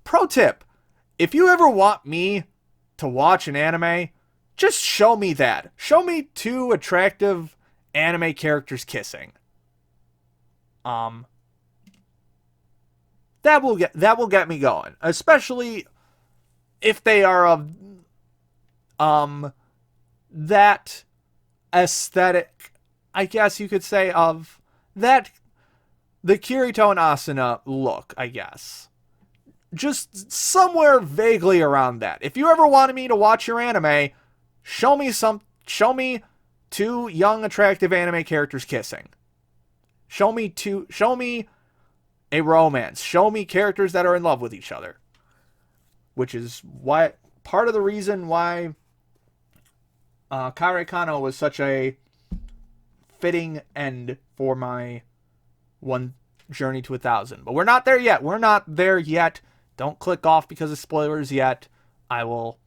pro tip, if you ever want me to watch an anime, just show me that. Show me 2 attractive anime characters kissing. That will get me going. Especially if they are of that aesthetic, I guess you could say, of that, the Kirito and Asuna look, I guess. Just somewhere vaguely around that. If you ever wanted me to watch your anime, show me 2 young, attractive anime characters kissing. Show me a romance. Show me characters that are in love with each other. Which is part of the reason why Kare Kano was such a fitting end for my one journey to 1,000. But we're not there yet. We're not there yet. Don't click off because of spoilers yet. I will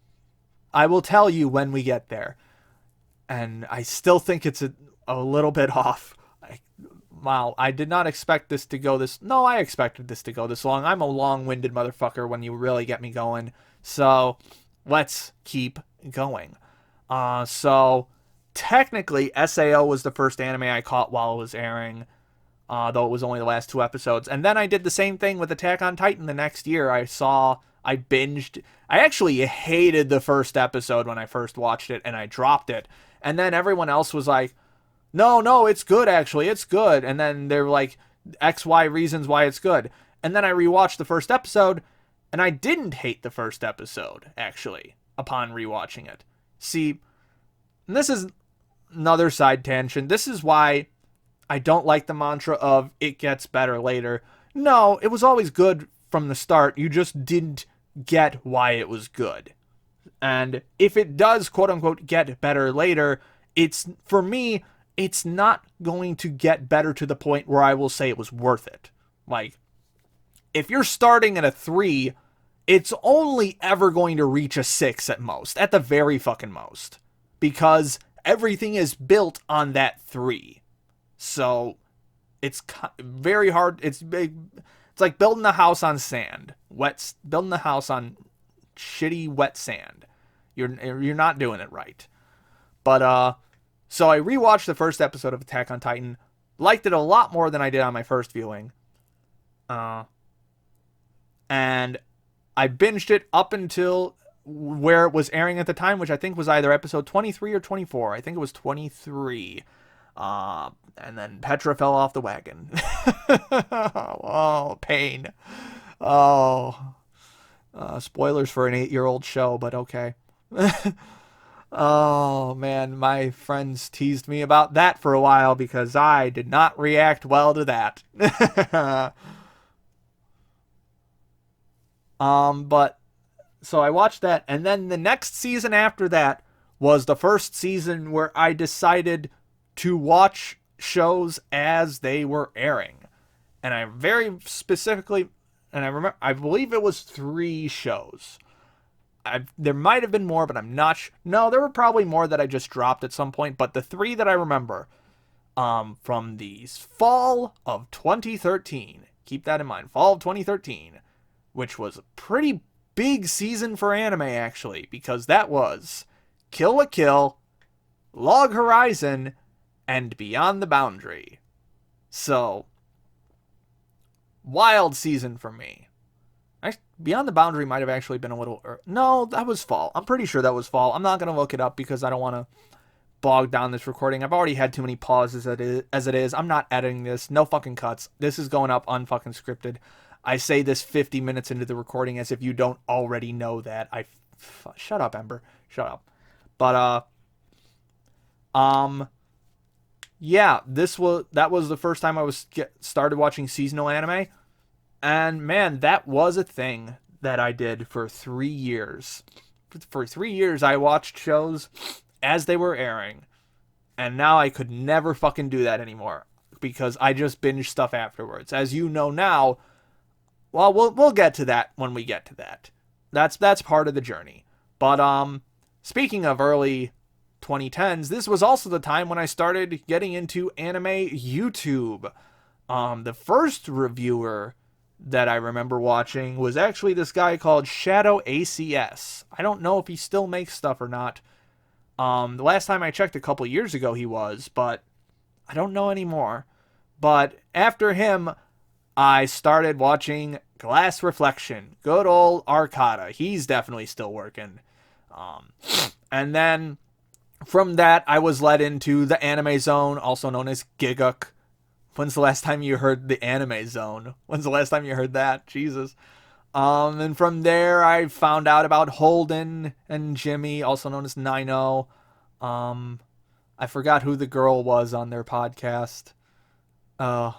tell you when we get there. And I still think it's a little bit off. Wow, I did not expect this to go this... No, I expected this to go this long. I'm a long-winded motherfucker when you really get me going. So, let's keep going. So, technically, SAO was the first anime I caught while it was airing, though it was only the last 2 episodes. And then I did the same thing with Attack on Titan the next year. I binged... I actually hated the first episode when I first watched it, and I dropped it. And then everyone else was like, no, it's good, actually, it's good. And then they're like, XY reasons why it's good. And then I rewatched the first episode, and I didn't hate the first episode, actually, upon rewatching it. See, this is another side tangent. This is why I don't like the mantra of it gets better later. No, it was always good from the start. You just didn't get why it was good. And if it does, quote-unquote, get better later, for me, it's not going to get better to the point where I will say it was worth it. Like, if you're starting at a 3, it's only ever going to reach a 6 at most, at the very fucking most, because everything is built on that 3. So it's very hard. It's big. It's like building a house on sand. Building a house on shitty wet sand. You're not doing it right. But so I rewatched the first episode of Attack on Titan. Liked it a lot more than I did on my first viewing. And I binged it up until where it was airing at the time, which I think was either episode 23 or 24. I think it was 23. And then Petra fell off the wagon. Oh, pain. Oh. Spoilers for an 8-year-old show, but okay. Oh, man, my friends teased me about that for a while because I did not react well to that. But so I watched that, and then the next season after that was the first season where I decided to watch shows as they were airing. And I very specifically, and I believe it was 3 shows. There might have been more, but I'm not sure. No, there were probably more that I just dropped at some point, but the 3 that I remember, from the fall of 2013, keep that in mind, fall of 2013, which was a pretty big season for anime, actually, because that was Kill la Kill, Log Horizon, and Beyond the Boundary. So, wild season for me. Beyond the Boundary might have actually been a little... No, that was fall. I'm pretty sure that was fall. I'm not going to look it up because I don't want to bog down this recording. I've already had too many pauses as it is. I'm not editing this. No fucking cuts. This is going up unfucking scripted. I say this 50 minutes into the recording as if you don't already know that. Shut up, Ember. Shut up. But, yeah, that was the first time I started watching seasonal anime. And man, that was a thing that I did for 3 years. For 3 years, I watched shows as they were airing. And now I could never fucking do that anymore. Because I just binge stuff afterwards. As you know now, well, we'll get to that when we get to that. That's part of the journey. But, speaking of early 2010s, this was also the time when I started getting into anime YouTube. The first reviewer that I remember watching was actually this guy called Shadow ACS. I don't know if he still makes stuff or not. The last time I checked a couple years ago he was, but I don't know anymore. But after him, I started watching Glass Reflection. Good old Arcada. He's definitely still working. And then from that, I was led into the Anime Zone, also known as Giguk. When's the last time you heard the Anime Zone? When's the last time you heard that? Jesus. And from there, I found out about Holden and Jimmy, also known as Nino. I forgot who the girl was on their podcast. Yeah.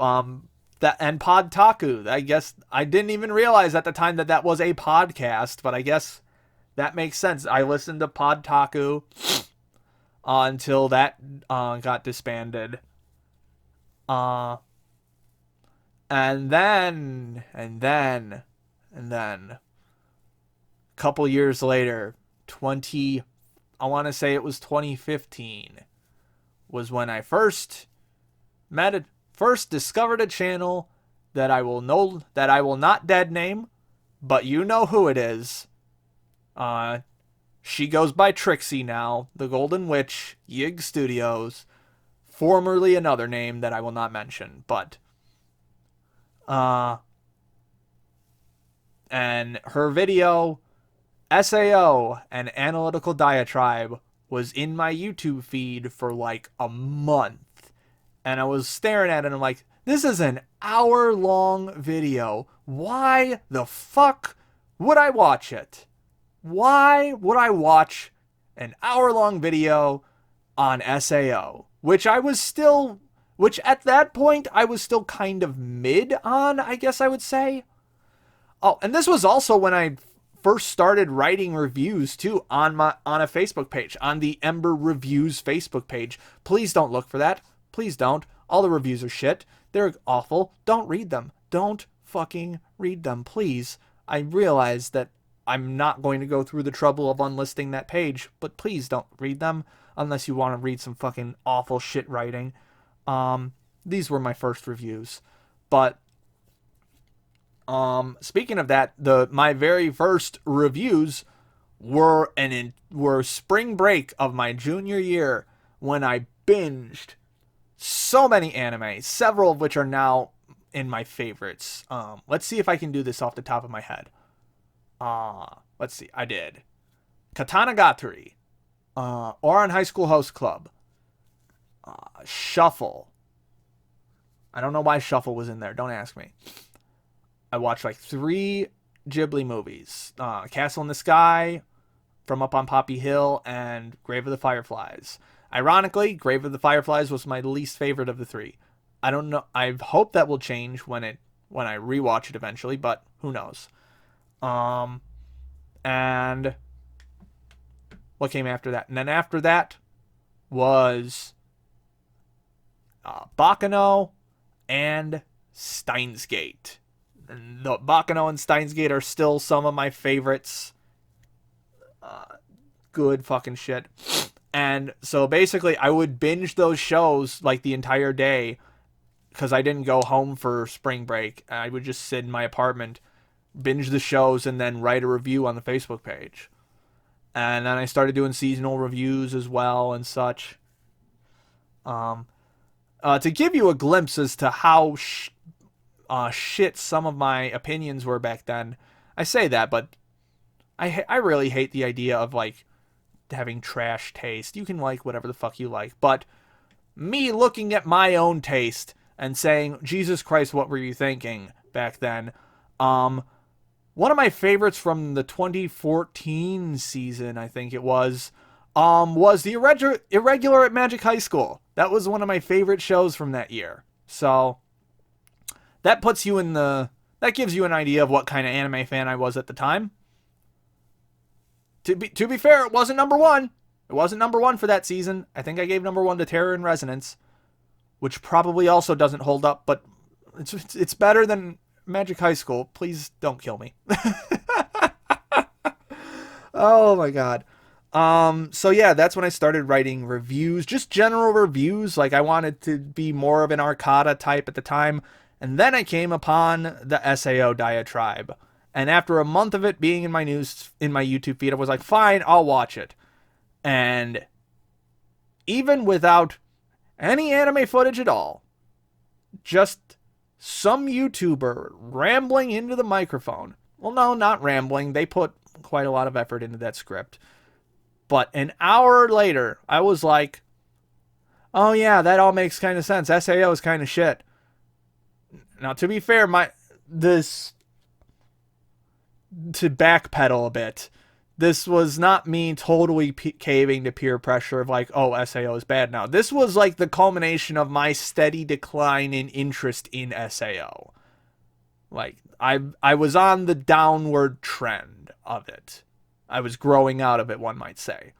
And Podtaku. I guess I didn't even realize at the time that was a podcast, but I guess that makes sense. I listened to Podtaku until that got disbanded. And then a couple years later, I want to say it was 2015, was when I first discovered a channel that I will not dead name, but you know who it is. She goes by Trixie now, the Golden Witch, Yig Studios, formerly another name that I will not mention, but and her video SAO, an analytical diatribe, was in my YouTube feed for like a month, and I was staring at it and I'm like, this is an hour-long video. Why the fuck would I watch it? Why would I watch an hour-long video on SAO? Which at that point, I was still kind of mid on, I guess I would say. Oh, and this was also when I first started writing reviews, too, on a Facebook page, on the Ember Reviews Facebook page. Please don't look for that. Please don't. All the reviews are shit. They're awful. Don't read them. Don't fucking read them, please. I realize that I'm not going to go through the trouble of unlisting that page, but please don't read them unless you want to read some fucking awful shit writing. These were my first reviews. But speaking of that, my very first reviews were spring break of my junior year when I binged so many anime, several of which are now in my favorites. Let's see if I can do this off the top of my head. Let's see. I did Katanagatari, Ouran High School Host Club, Shuffle. I don't know why Shuffle was in there. Don't ask me. I watched like 3 Ghibli movies. Castle in the Sky, From Up on Poppy Hill, and Grave of the Fireflies. Ironically, Grave of the Fireflies was my least favorite of the 3. I don't know. I hope that will change when I rewatch it eventually, but who knows. And what came after that? And then after that was Baccano and Steins Gate. And the Baccano and Steins Gate are still some of my favorites. Good fucking shit. And so basically I would binge those shows like the entire day because I didn't go home for spring break. I would just sit in my apartment, binge the shows, and then write a review on the Facebook page. And then I started doing seasonal reviews as well and such. To give you a glimpse as to how shit some of my opinions were back then, I say that, but I really hate the idea of like having trash taste. You can like whatever the fuck you like, but me looking at my own taste and saying, Jesus Christ, what were you thinking back then? One of my favorites from the 2014 season, I think it was the Irregular at Magic High School. That was one of my favorite shows from that year. So that puts you that gives you an idea of what kind of anime fan I was at the time. To be fair, it wasn't number 1. It wasn't number 1 for that season. I think I gave number 1 to Terror in Resonance, which probably also doesn't hold up, but it's better than Magic High School. Please don't kill me. Oh my god. So yeah, that's when I started writing reviews, just general reviews. Like I wanted to be more of an Arcada type at the time. And then I came upon the SAO diatribe. And after a month of it being in my YouTube feed, I was like, fine, I'll watch it. And even without any anime footage at all, just some YouTuber rambling into the microphone. Well, no, not rambling. They put quite a lot of effort into that script. But an hour later, I was like, oh yeah, that all makes kind of sense. SAO is kind of shit. Now, to be fair, to backpedal a bit, this was not me totally caving to peer pressure of like, oh, SAO is bad now. This was like the culmination of my steady decline in interest in SAO. Like, I was on the downward trend of it. I was growing out of it, one might say.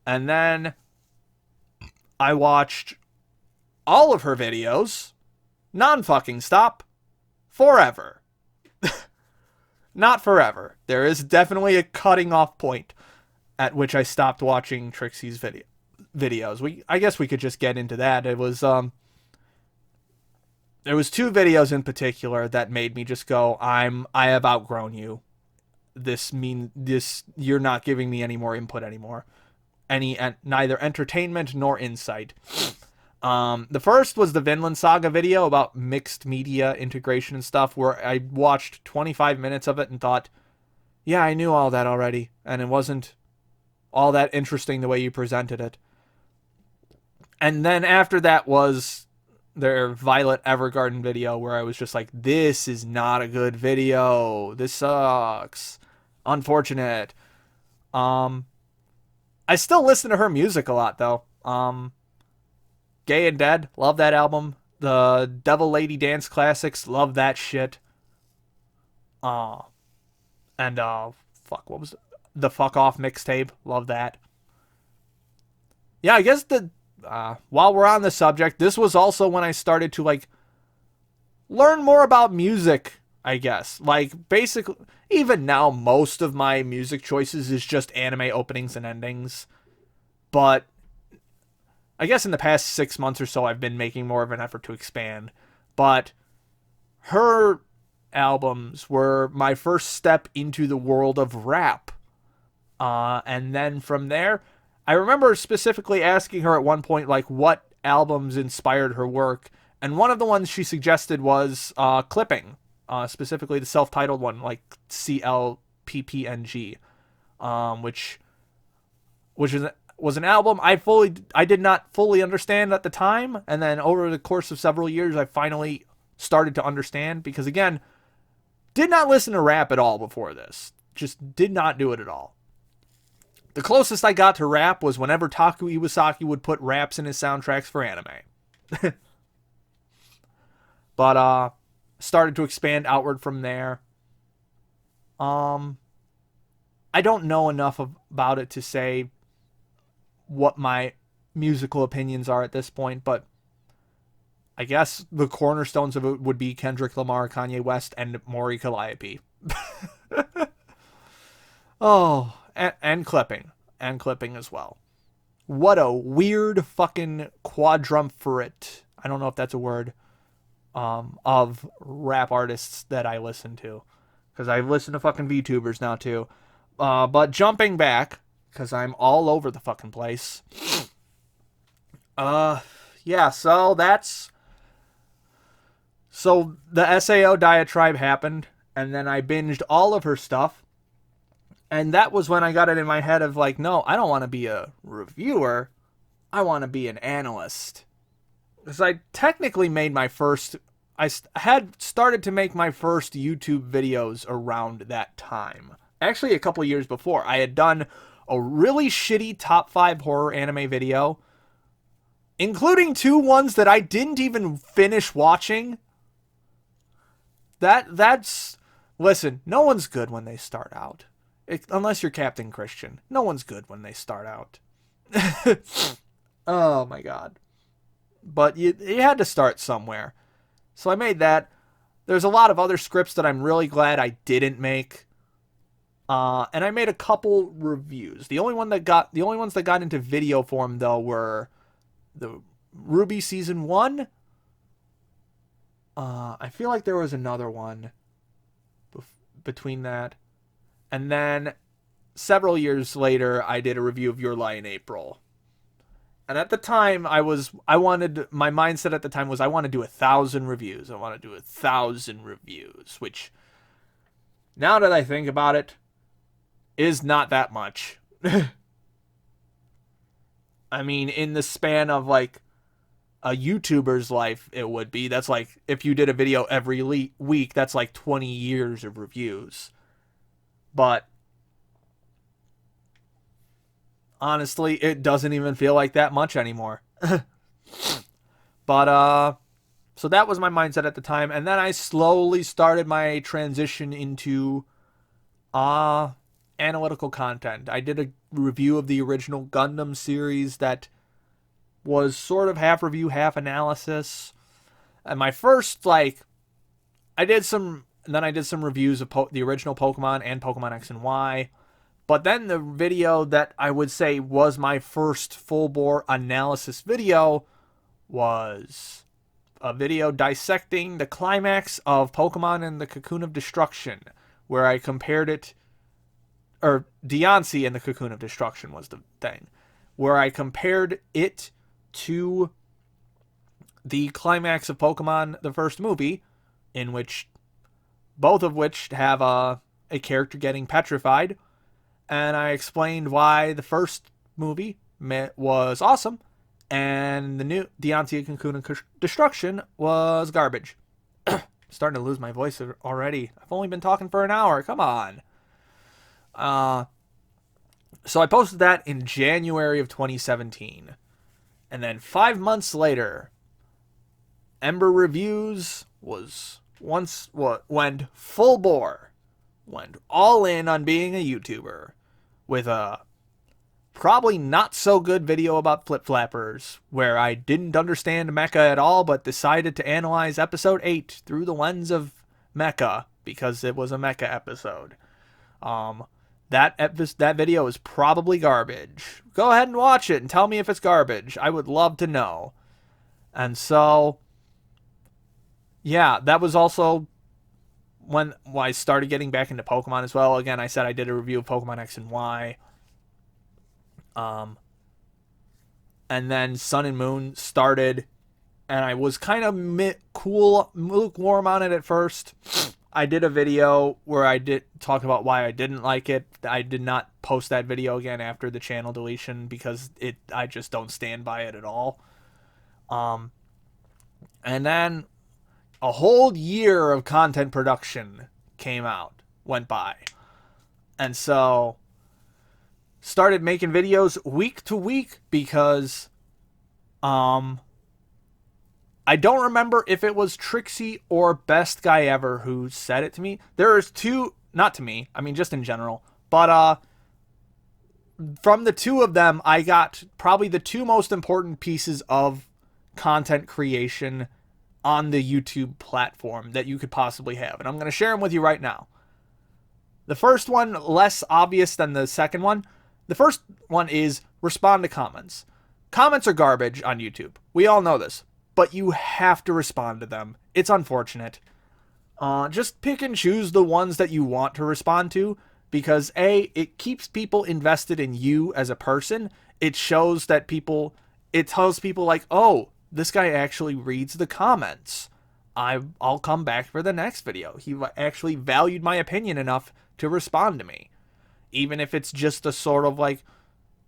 And then I watched all of her videos, non-fucking stop, forever. Not forever. There is definitely a cutting off point at which I stopped watching Trixie's videos. I guess we could just get into that. It was there was 2 videos in particular that made me just go, I have outgrown you. You're not giving me any more input anymore. Neither entertainment nor insight. The first was the Vinland Saga video about mixed media integration and stuff, where I watched 25 minutes of it and thought, yeah, I knew all that already, and it wasn't all that interesting the way you presented it. And then after that was their Violet Evergarden video, where I was just like, this is not a good video. This sucks. Unfortunate. I still listen to her music a lot, though. Gay and Dead, love that album. The Devil Lady Dance Classics, love that shit. Fuck, what was it? The Fuck Off mixtape, love that. Yeah, I guess while we're on the subject, this was also when I started to like learn more about music I guess. Like, basically, even now, most of my music choices is just anime openings and endings. But I guess in the past 6 months or so, I've been making more of an effort to expand. But her albums were my first step into the world of rap. And then from there, I remember specifically asking her at one point, like, what albums inspired her work. And one of the ones she suggested was Clipping, specifically the self-titled one, like CLPPNG, which was an album I did not fully understand at the time, and then over the course of several years, I finally started to understand, because again, did not listen to rap at all before this. Just did not do it at all. The closest I got to rap was whenever Taku Iwasaki would put raps in his soundtracks for anime. But started to expand outward from there. I don't know enough about it to say what my musical opinions are at this point, but I guess the cornerstones of it would be Kendrick Lamar, Kanye West, and Maury Calliope. Oh, and Clipping. And Clipping as well. What a weird fucking quadrumvirate, I don't know if that's a word, of rap artists that I listen to. Because I listen to fucking VTubers now too. But jumping back, because I'm all over the fucking place. Yeah, so that's... So the SAO diatribe happened, and then I binged all of her stuff. And that was when I got it in my head of like, no, I don't want to be a reviewer. I want to be an analyst. Because I technically made my first... I had started to make my first YouTube videos around that time. Actually, a couple years before. I had done a really shitty top 5 horror anime video, including 2 ones that I didn't even finish watching. That's... Listen, no one's good when they start out. Unless you're Captain Christian. No one's good when they start out. Oh my god. But you had to start somewhere. So I made that. There's a lot of other scripts that I'm really glad I didn't make. And I made a couple reviews. The only ones that got into video form though were the RWBY season 1. I feel like there was another one between that. And then several years later, I did a review of Your Lie in April. And at the time, my mindset at the time was I want to do 1,000 reviews. I want to do 1,000 reviews, which now that I think about it, is not that much. I mean, in the span of like a YouTuber's life, it would be. That's like, if you did a video every week, that's like 20 years of reviews. But honestly, it doesn't even feel like that much anymore. But so that was my mindset at the time, and then I slowly started my transition into analytical content. I did a review of the original Gundam series that was sort of half review, half analysis. And my first, like, I did some reviews of the original Pokemon and Pokemon X and Y. But then the video that I would say was my first full-bore analysis video was a video dissecting the climax of Pokemon and the Cocoon of Destruction, where I compared it, or Diancie and the Cocoon of Destruction was the thing, where I compared it to the climax of Pokemon, the first movie, in which both of which have a character getting petrified. And I explained why the first movie was awesome and the new Diancie and Cocoon of Destruction was garbage. Starting to lose my voice already. I've only been talking for an hour. Come on. So I posted that in January of 2017. And then 5 months later, Ember Reviews went full bore. Went all in on being a YouTuber with a probably not so good video about Flip Flappers, where I didn't understand mecha at all but decided to analyze episode 8 through the lens of mecha because it was a mecha episode. That video is probably garbage. Go ahead and watch it and tell me if it's garbage. I would love to know. And so, yeah, that was also when I started getting back into Pokemon as well. Again, I said I did a review of Pokemon X and Y. And then Sun and Moon started, and I was kind of lukewarm on it at first. I did a video where I did talk about why I didn't like it. I did not post that video again after the channel deletion because I just don't stand by it at all. And then a whole year of content production went by. And so started making videos week to week because I don't remember if it was Trixie or Best Guy Ever who said it to me. There's two, not to me, I mean just in general, but from the two of them, I got probably the two most important pieces of content creation on the YouTube platform that you could possibly have. And I'm going to share them with you right now. The first one, less obvious than the second one. The first one is respond to comments. Comments are garbage on YouTube. We all know this. But you have to respond to them. It's unfortunate. Just pick and choose the ones that you want to respond to, because A, it keeps people invested in you as a person. It shows that it tells people like, oh, this guy actually reads the comments. I'll come back for the next video. He actually valued my opinion enough to respond to me. Even if it's just a sort of like,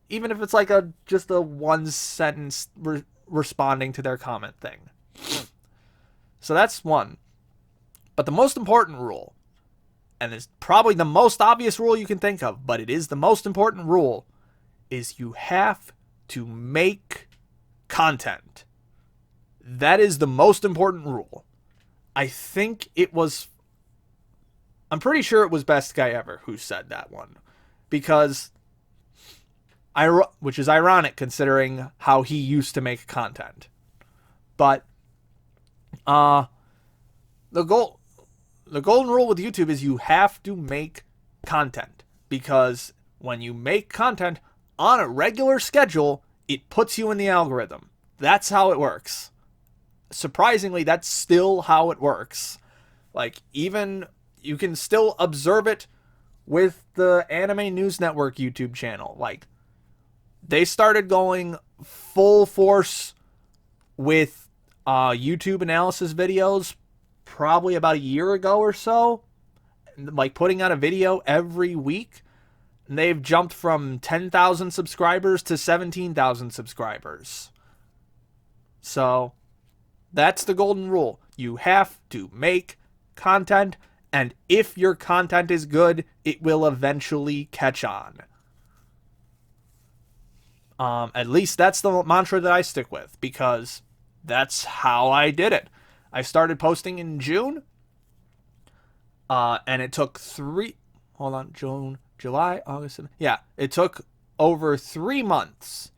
even if it's like just a one sentence responding to their comment thing. So that's one. But the most important rule, and it's probably the most obvious rule you can think of, but it is the most important rule, is you have to make content. That is the most important rule. I'm pretty sure it was Best Guy Ever who said that one. Which is ironic considering how he used to make content. But the golden rule with YouTube is you have to make content, because when you make content on a regular schedule, it puts you in the algorithm. That's how it works. Surprisingly, that's still how it works. Like, even you can still observe it with the Anime News Network YouTube channel. Like, they started going full force with YouTube analysis videos probably about a year ago or so. Like, putting out a video every week. And they've jumped from 10,000 subscribers to 17,000 subscribers. So, that's the golden rule. You have to make content, and if your content is good, it will eventually catch on. At least that's the mantra that I stick with, because that's how I did it. I started posting in June, and it took June, July, August. Yeah, it took over 3 months.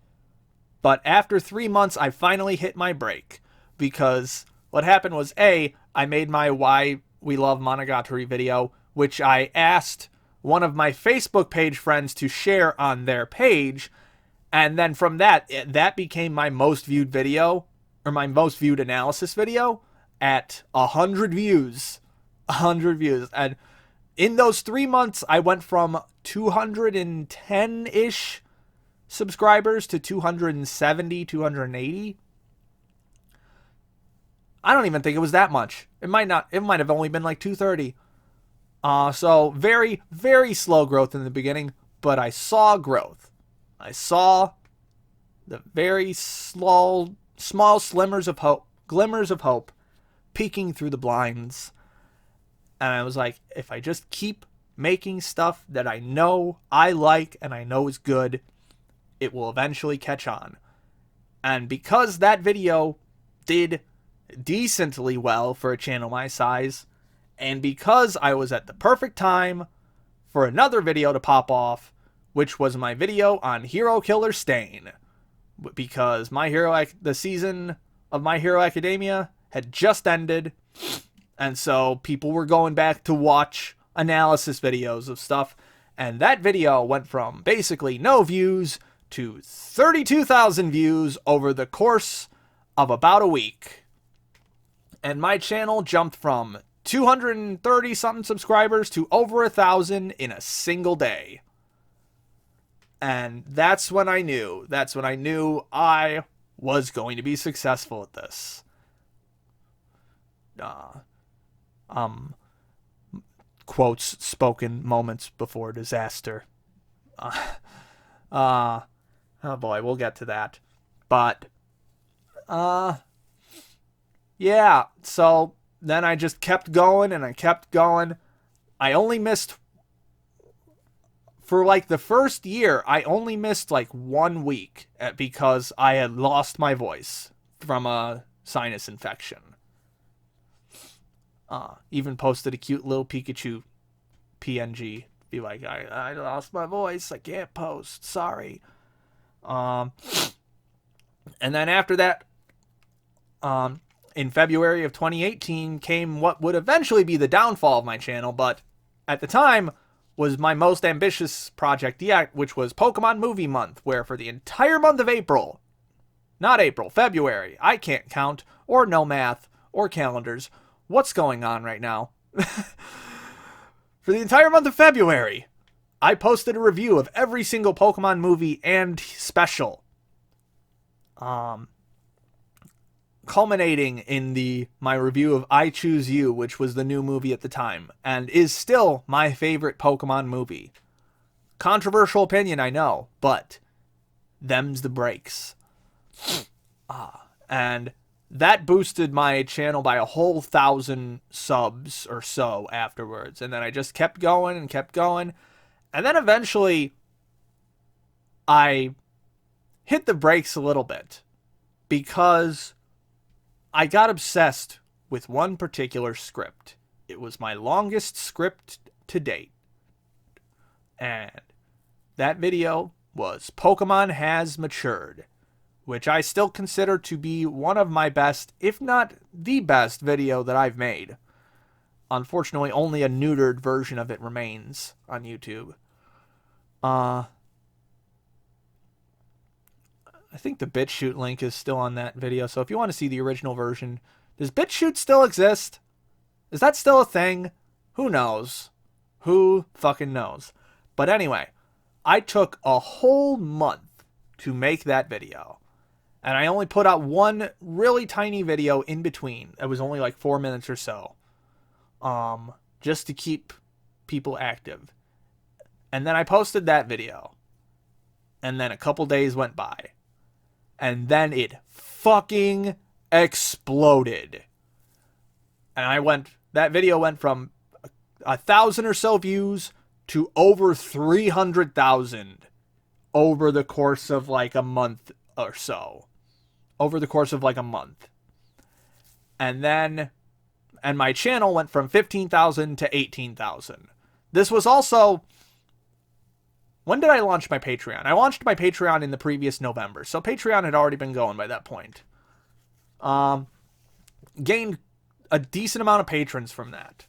But after 3 months, I finally hit my break, because what happened was, I made my Why We Love Monogatari video, which I asked one of my Facebook page friends to share on their page. And then from that became my most viewed video, or my most viewed analysis video, at 100 views. 100 views. And in those 3 months, I went from 210-ish subscribers to 270, 280. I don't even think it was that much. It might have only been like 230. So very, very slow growth in the beginning, but I saw growth. I saw the very small glimmers of hope peeking through the blinds. And I was like, if I just keep making stuff that I know I like and I know is good, it will eventually catch on. And because that video did decently well for a channel my size, and because I was at the perfect time for another video to pop off, which was my video on Hero Killer Stain, because the season of My Hero Academia had just ended, And so people were going back to watch analysis videos of stuff. And that video went from basically no views to 32,000 views over the course of about a week. And my channel jumped from 230 something subscribers to over 1,000 in a single day. And that's when I knew. That's when I knew I was going to be successful at this. Quotes spoken moments before disaster. Oh boy, we'll get to that. But, yeah, so then I just kept going and I kept going. I only missed, for like the first year, I only missed like 1 week because I had lost my voice from a sinus infection. Even posted a cute little Pikachu PNG. Be like, I lost my voice. I can't post. Sorry. And then after that, in February of 2018 came what would eventually be the downfall of my channel, but at the time was my most ambitious project yet, which was Pokemon Movie Month, where for the entire month of April, not April, February, I can't count, or know math, or calendars, what's going on right now? For the entire month of February, I posted a review of every single Pokemon movie and special. Culminating in my review of I Choose You, which was the new movie at the time, and is still my favorite Pokemon movie. Controversial opinion, I know, but them's the breaks. And that boosted my channel by a whole 1,000 subs or so afterwards. And then I just kept going and kept going. And then eventually I hit the brakes a little bit because I got obsessed with one particular script. It was my longest script to date. And that video was Pokemon Has Matured, which I still consider to be one of my best, if not the best, video that I've made. Unfortunately, only a neutered version of it remains on YouTube. I think the BitChute link is still on that video, so if you want to see the original version, does BitChute still exist? Is that still a thing? Who knows? Who fucking knows? But anyway, I took a whole month to make that video. And I only put out one really tiny video in between. It was only like 4 minutes or so. Just to keep people active. And then I posted that video. And then a couple days went by. And then it fucking exploded. And that video went from 1,000 or so views to over 300,000 over the course of like a month or so. Over the course of like a month. And my channel went from 15,000 to 18,000. This was also, when did I launch my Patreon? I launched my Patreon in the previous November, so Patreon had already been going by that point. Gained a decent amount of patrons from that.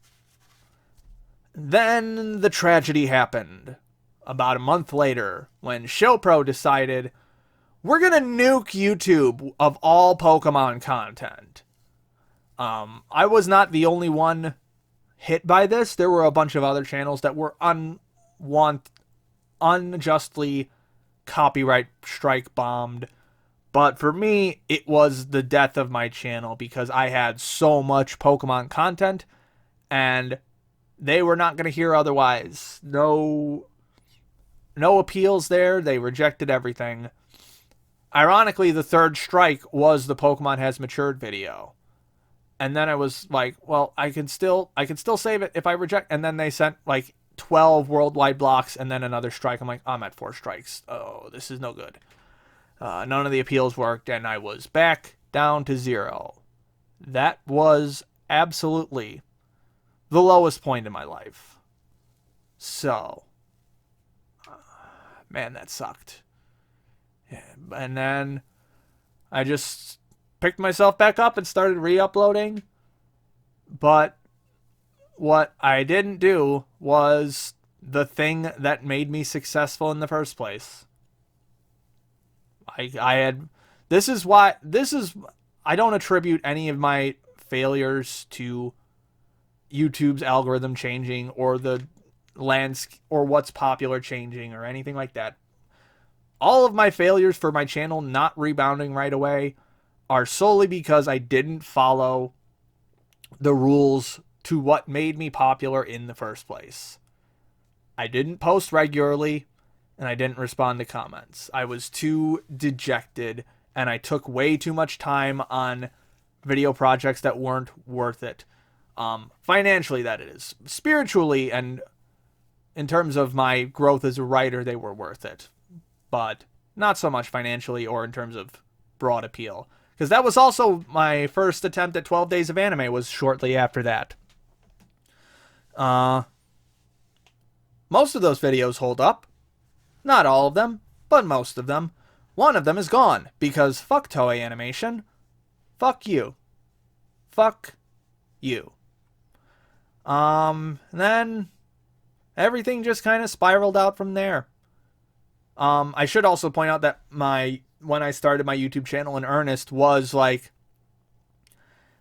Then the tragedy happened about a month later when ShowPro decided, we're going to nuke YouTube of all Pokemon content. I was not the only one hit by this. There were a bunch of other channels that were unjustly copyright strike bombed. But for me, it was the death of my channel because I had so much Pokemon content and they were not going to hear otherwise. No appeals there. They rejected everything. Ironically, the third strike was the Pokemon Has Matured video. And then I was like, well, I can still save it if I reject. And then they sent like 12 worldwide blocks and then another strike. I'm like, I'm at 4 strikes. Oh, this is no good. None of the appeals worked and I was back down to 0. That was absolutely the lowest point in my life. So, man, that sucked. And then I just picked myself back up and started re-uploading. But what I didn't do was the thing that made me successful in the first place. I had this is I don't attribute any of my failures to YouTube's algorithm changing or the landscape or what's popular changing or anything like that. All of my failures for my channel not rebounding right away are solely because I didn't follow the rules to what made me popular in the first place. I didn't post regularly and I didn't respond to comments. I was too dejected and I took way too much time on video projects that weren't worth it. Financially, that is. Spiritually and in terms of my growth as a writer, they were worth it. But not so much financially or in terms of broad appeal. Because that was also my first attempt at 12 Days of Anime was shortly after that. Most of those videos hold up. Not all of them, but most of them. One of them is gone, because fuck Toei Animation. Fuck you. Fuck you. Then everything just kind of spiraled out from there. I should also point out that when I started my YouTube channel in earnest was like,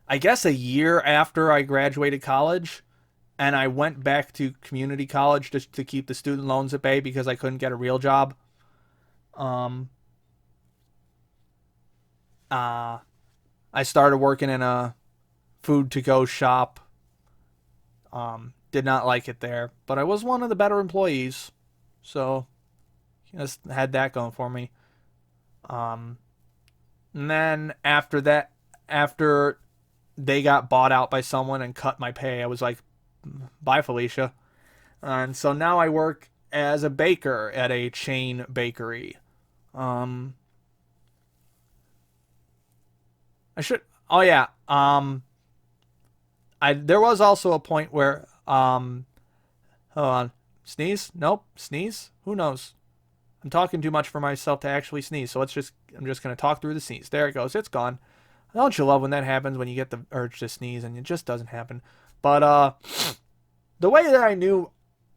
I guess a year after I graduated college, and I went back to community college just to keep the student loans at bay because I couldn't get a real job. I started working in a food to-go shop. Did not like it there, but I was one of the better employees, so just had that going for me. And then after that, after they got bought out by someone and cut my pay, I was like, bye, Felicia. And so now I work as a baker at a chain bakery. I should, oh yeah, there was also a point where, hold on, sneeze? Nope, sneeze? Who knows? I'm talking too much for myself to actually sneeze, so I'm just going to talk through the sneeze. There it goes, it's gone. Don't you love when that happens, when you get the urge to sneeze and it just doesn't happen? But, the way that I knew,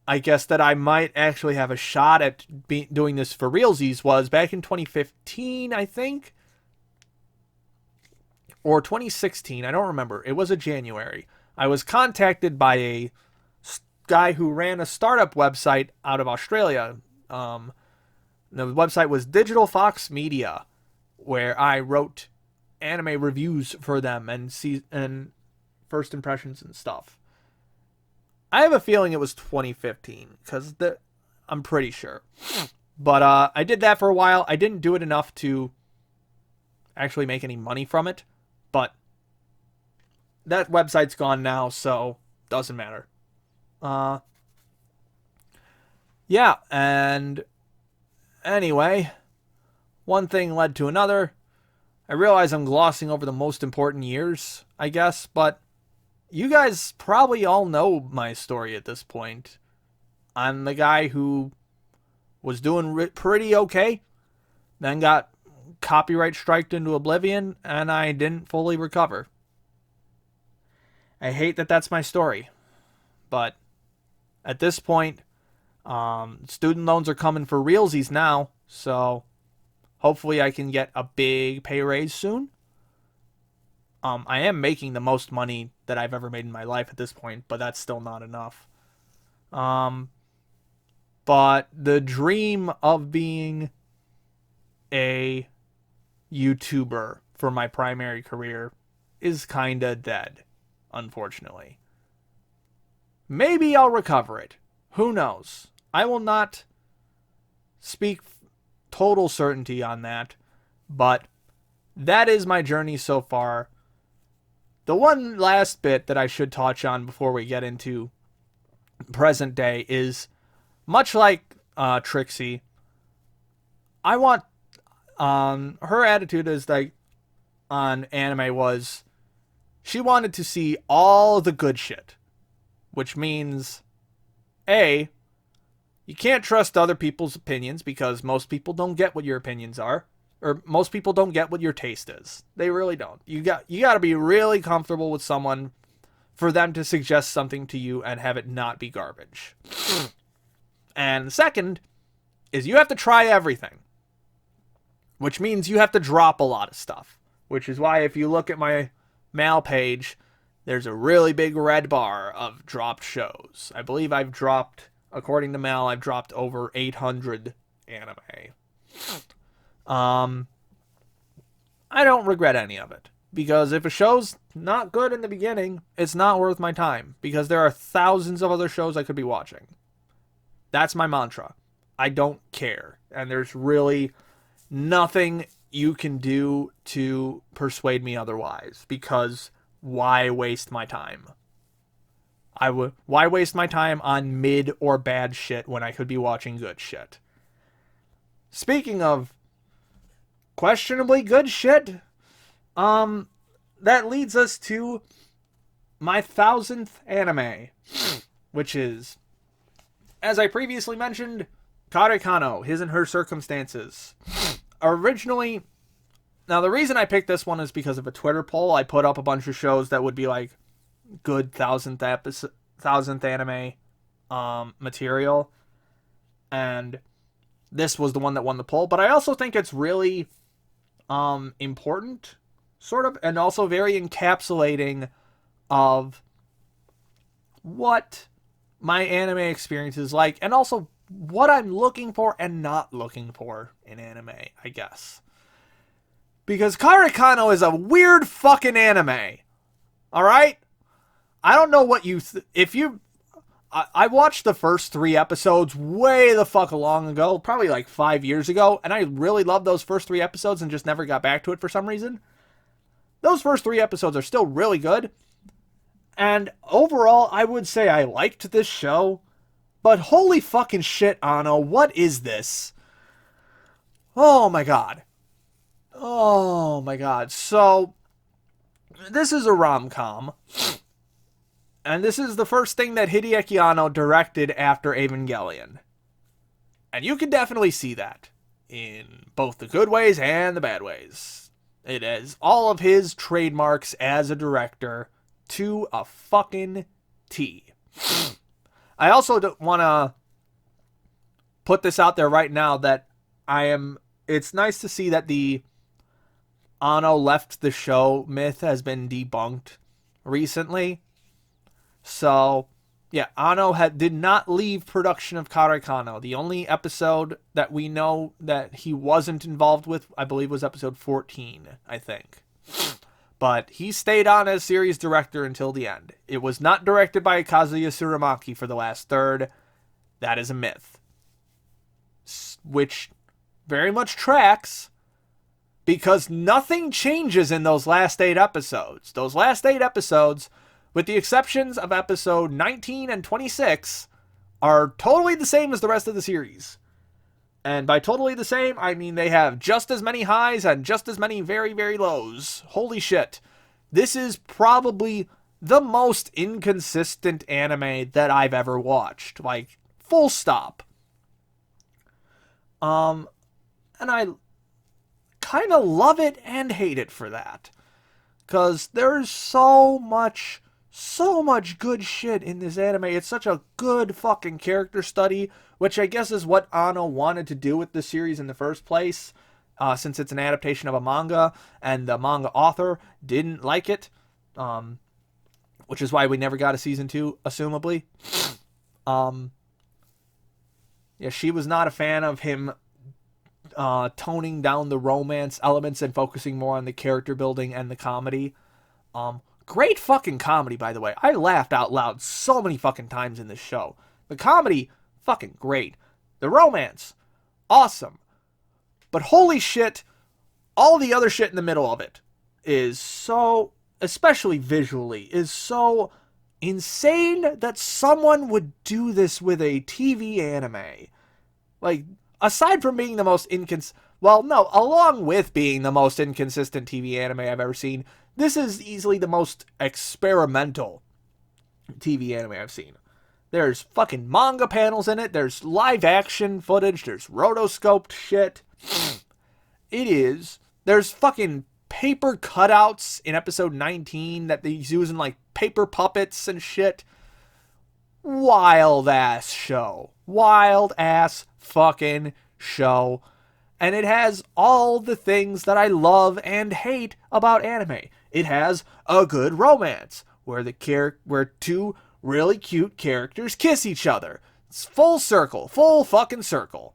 I guess, that I might actually have a shot at doing this for realsies was back in 2015, I think? Or 2016, I don't remember. It was a January. I was contacted by a guy who ran a startup website out of Australia. The website was Digital Fox Media, where I wrote anime reviews for them and first impressions and stuff. I have a feeling it was 2015, because I'm pretty sure. But I did that for a while. I didn't do it enough to actually make any money from it, but that website's gone now, so doesn't matter. Yeah, and anyway, one thing led to another. I realize I'm glossing over the most important years, I guess, but you guys probably all know my story at this point. I'm the guy who was doing pretty okay, then got copyright striked into oblivion, and I didn't fully recover. I hate that that's my story, but at this point, student loans are coming for realsies now, so hopefully I can get a big pay raise soon. I am making the most money that I've ever made in my life at this point, but that's still not enough. But the dream of being a YouTuber for my primary career is kinda dead, unfortunately. Maybe I'll recover it. Who knows? I will not speak total certainty on that, but that is my journey so far. The one last bit that I should touch on before we get into present day is, much like Trixie, I want her attitude is like on anime was she wanted to see all the good shit, which means A, you can't trust other people's opinions because most people don't get what your opinions are, or most people don't get what your taste is. They really don't. You got to be really comfortable with someone for them to suggest something to you and have it not be garbage. And the second is you have to try everything, which means you have to drop a lot of stuff, which is why if you look at my mail page, there's a really big red bar of dropped shows. I believe I've dropped, according to Mal, I've dropped over 800 anime. I don't regret any of it, because if a show's not good in the beginning, it's not worth my time, because there are thousands of other shows I could be watching. That's my mantra. I don't care, and there's really nothing you can do to persuade me otherwise, because why waste my time? Why waste my time on mid or bad shit when I could be watching good shit? Speaking of questionably good shit, that leads us to my 1000th anime, which is, as I previously mentioned, Karekano, His and Her Circumstances. Originally, now the reason I picked this one is because of a Twitter poll. I put up a bunch of shows that would be like good 1000th anime material, and this was the one that won the poll. But I also think it's really important, sort of, and also very encapsulating of what my anime experience is like, and also what I'm looking for and not looking for in anime, I guess. Because Karekano is a weird fucking anime. Alright? I don't know what you... I watched the first 3 episodes way the fuck long ago, probably like 5 years ago, and I really loved those first 3 episodes and just never got back to it for some reason. Those first 3 episodes are still really good, and overall, I would say I liked this show, but holy fucking shit, Anno, what is this? Oh my god. Oh my god. So, this is a rom-com. And this is the first thing that Hideaki Anno directed after Evangelion. And you can definitely see that in both the good ways and the bad ways. It is all of his trademarks as a director to a fucking T. I also want to put this out there right now that it's nice to see that the Anno left the show myth has been debunked recently. So, yeah, Anno did not leave production of Karekano. The only episode that we know that he wasn't involved with, I believe, was episode 14, I think. But he stayed on as series director until the end. It was not directed by Kazuya Tsurumaki for the last third. That is a myth. Which very much tracks, because nothing changes in those last 8 episodes. Those last 8 episodes, with the exceptions of episode 19 and 26, are totally the same as the rest of the series. And by totally the same, I mean they have just as many highs and just as many very, very lows. Holy shit. This is probably the most inconsistent anime that I've ever watched. Like, full stop. And I kind of love it and hate it for that. Because there's so much good shit in this anime. It's such a good fucking character study, which I guess is what Anno wanted to do with the series in the first place, since it's an adaptation of a manga, and the manga author didn't like it, which is why we never got a season 2, assumably. Yeah, she was not a fan of him toning down the romance elements and focusing more on the character building and the comedy. Great fucking comedy, by the way. I laughed out loud so many fucking times in this show. The comedy, fucking great. The romance, awesome. But holy shit, all the other shit in the middle of it is so, especially visually, is so insane that someone would do this with a TV anime. Like, aside from being the most along with being the most inconsistent TV anime I've ever seen, this is easily the most experimental TV anime I've seen. There's fucking manga panels in it, there's live action footage, there's rotoscoped shit. There's fucking paper cutouts in episode 19 that he's using like paper puppets and shit. Wild ass show. Wild ass fucking show. And it has all the things that I love and hate about anime. It has a good romance where where two really cute characters kiss each other. It's full circle, full fucking circle.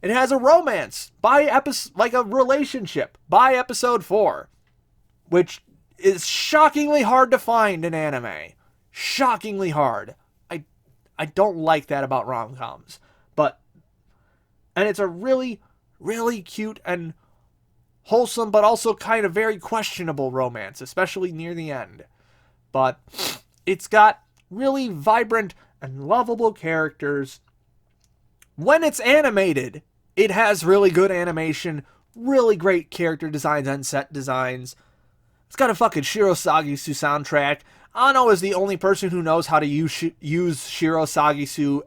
It has a romance by episode, like a relationship by episode 4, which is shockingly hard to find in anime. Shockingly hard. I don't like that about rom-coms, and it's a really, really cute and wholesome, but also kind of very questionable romance, especially near the end. But it's got really vibrant and lovable characters. When it's animated, it has really good animation, really great character designs and set designs. It's got a fucking Shirasagisu soundtrack. Ano is the only person who knows how to use Shirasagisu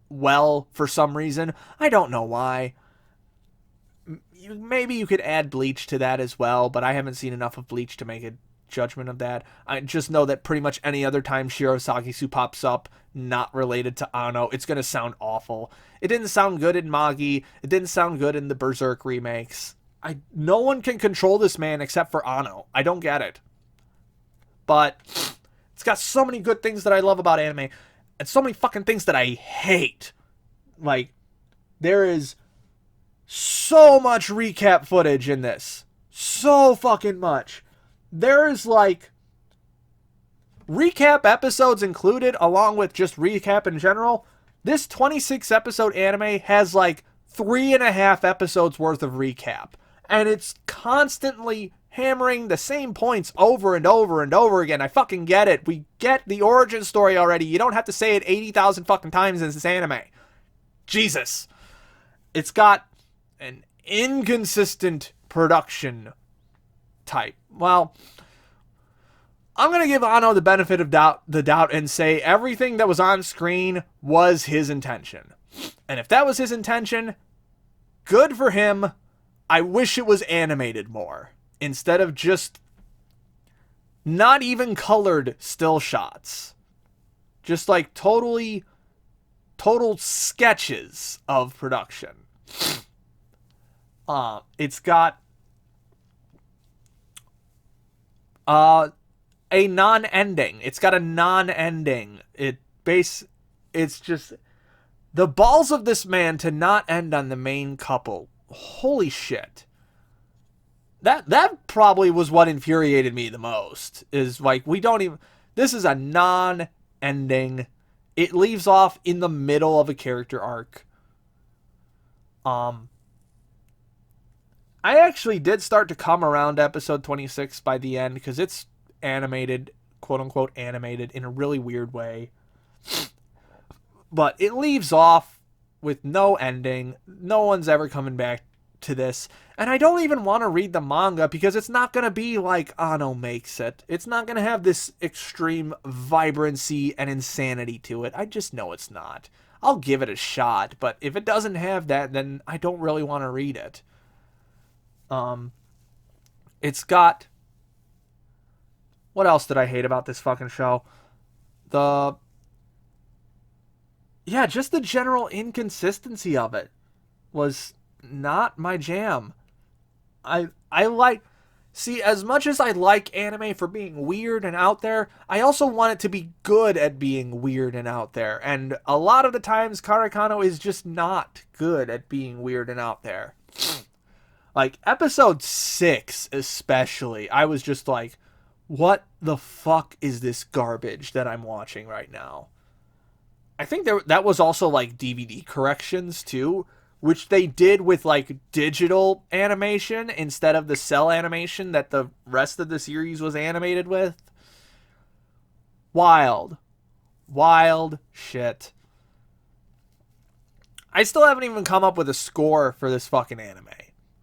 well for some reason. I don't know why. Maybe you could add Bleach to that as well, but I haven't seen enough of Bleach to make a judgment of that. I just know that pretty much any other time Shirasagisu pops up, not related to Ano, it's going to sound awful. It didn't sound good in Magi. It didn't sound good in the Berserk remakes. No one can control this man except for Ano. I don't get it. But it's got so many good things that I love about anime, and so many fucking things that I hate. Like, there is so much recap footage in this. So fucking much. There is like recap episodes included along with just recap in general. This 26 episode anime has like 3.5 episodes worth of recap. And it's constantly hammering the same points over and over and over again. I fucking get it. We get the origin story already. You don't have to say it 80,000 fucking times in this anime. Jesus. It's got an inconsistent production type. Well, I'm going to give Ano the benefit of the doubt and say everything that was on screen was his intention. And if that was his intention, good for him. I wish it was animated more instead of just not even colored still shots. Just like total sketches of production. It's got a non-ending. It's got a non-ending. It's just the balls of this man to not end on the main couple. Holy shit. That probably was what infuriated me the most. Is like, this is a non-ending. It leaves off in the middle of a character arc. I actually did start to come around to episode 26 by the end, because it's animated, quote-unquote animated, in a really weird way. But it leaves off with no ending. No one's ever coming back to this. And I don't even want to read the manga, because it's not going to be like Ano makes it. It's not going to have this extreme vibrancy and insanity to it. I just know it's not. I'll give it a shot, but if it doesn't have that, then I don't really want to read it. It's got... What else did I hate about this fucking show? Just the general inconsistency of it was not my jam. See, as much as I like anime for being weird and out there, I also want it to be good at being weird and out there. And a lot of the times, Karakano is just not good at being weird and out there. Like, episode 6 especially, I was just like, what the fuck is this garbage that I'm watching right now? I think that was also like DVD corrections too, which they did with like digital animation instead of the cell animation that the rest of the series was animated with. Wild shit. I still haven't even come up with a score for this fucking anime.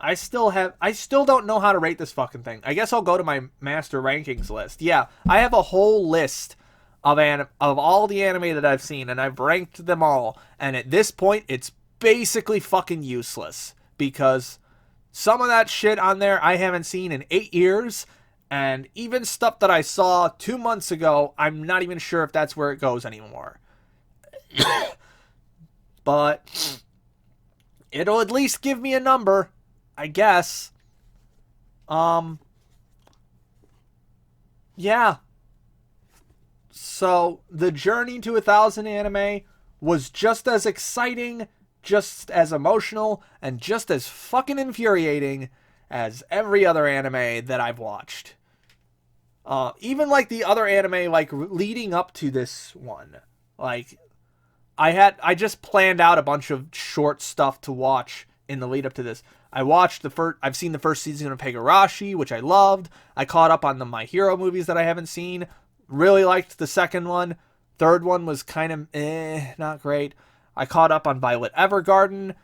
I still don't know how to rate this fucking thing. I guess I'll go to my master rankings list. Yeah, I have a whole list of all the anime that I've seen, and I've ranked them all. And at this point, it's basically fucking useless, because Some of that shit on there I haven't seen in 8 years. And even stuff that I saw 2 months ago, I'm not even sure if that's where it goes anymore. But it'll at least give me a number, I guess. Yeah. So the journey to 1,000 anime was just as exciting, just as emotional, and just as fucking infuriating as every other anime that I've watched. Even like the other anime, like leading up to this one, like I just planned out a bunch of short stuff to watch in the lead up to this. I've seen the first season of Higurashi, which I loved. I caught up on the My Hero movies that I haven't seen. Really liked the second one. Third one was kind of not great. I caught up on Violet Evergarden.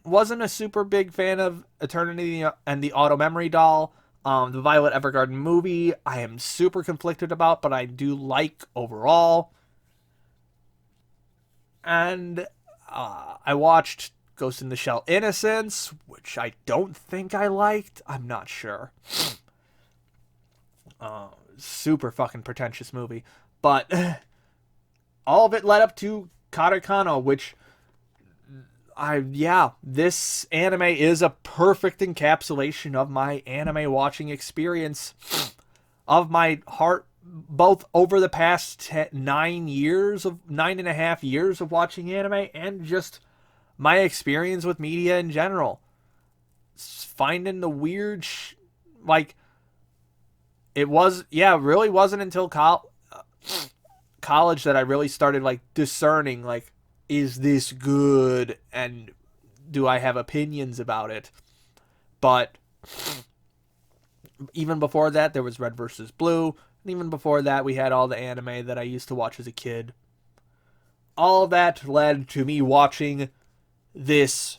Wasn't a super big fan of Eternity and the Auto Memory Doll. The Violet Evergarden movie, I am super conflicted about, but I do like overall. And I watched Ghost in the Shell Innocence, which I don't think I liked. I'm not sure. Super fucking pretentious movie. But all of it led up to Katakano, which this anime is a perfect encapsulation of my anime watching experience, of my heart, both over the past 9.5 years of watching anime, and just my experience with media in general. Finding the weird, it really wasn't until college that I really started like discerning, like, is this good and do I have opinions about it? But even before that, there was Red versus Blue. And even before that, we had all the anime that I used to watch as a kid. All that led to me watching this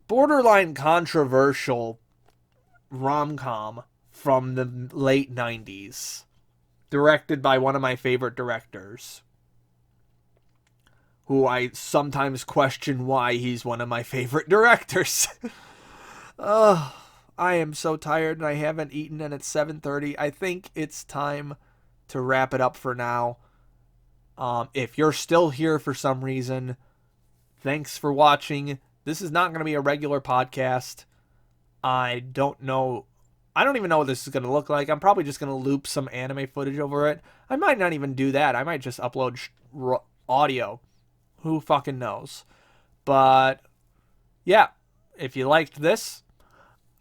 borderline controversial rom-com from the late 90s, directed by one of my favorite directors, who I sometimes question why he's one of my favorite directors. I am so tired and I haven't eaten, and it's 7:30. I think it's time to wrap it up for now. If you're still here for some reason, thanks for watching. This is not going to be a regular podcast. I don't even know what this is going to look like. I'm probably just going to loop some anime footage over it. I might not even do that. I might just upload audio. Who fucking knows? But yeah, if you liked this,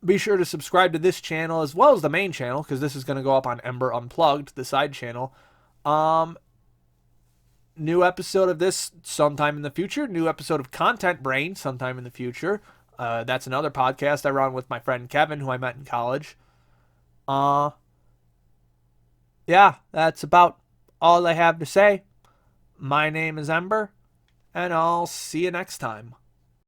be sure to subscribe to this channel as well as the main channel, because this is going to go up on Ember Unplugged, the side channel. New episode of this sometime in the future. New episode of Content Brain sometime in the future. That's another podcast I run with my friend Kevin, who I met in college. Yeah, that's about all I have to say. My name is Ember, and I'll see you next time.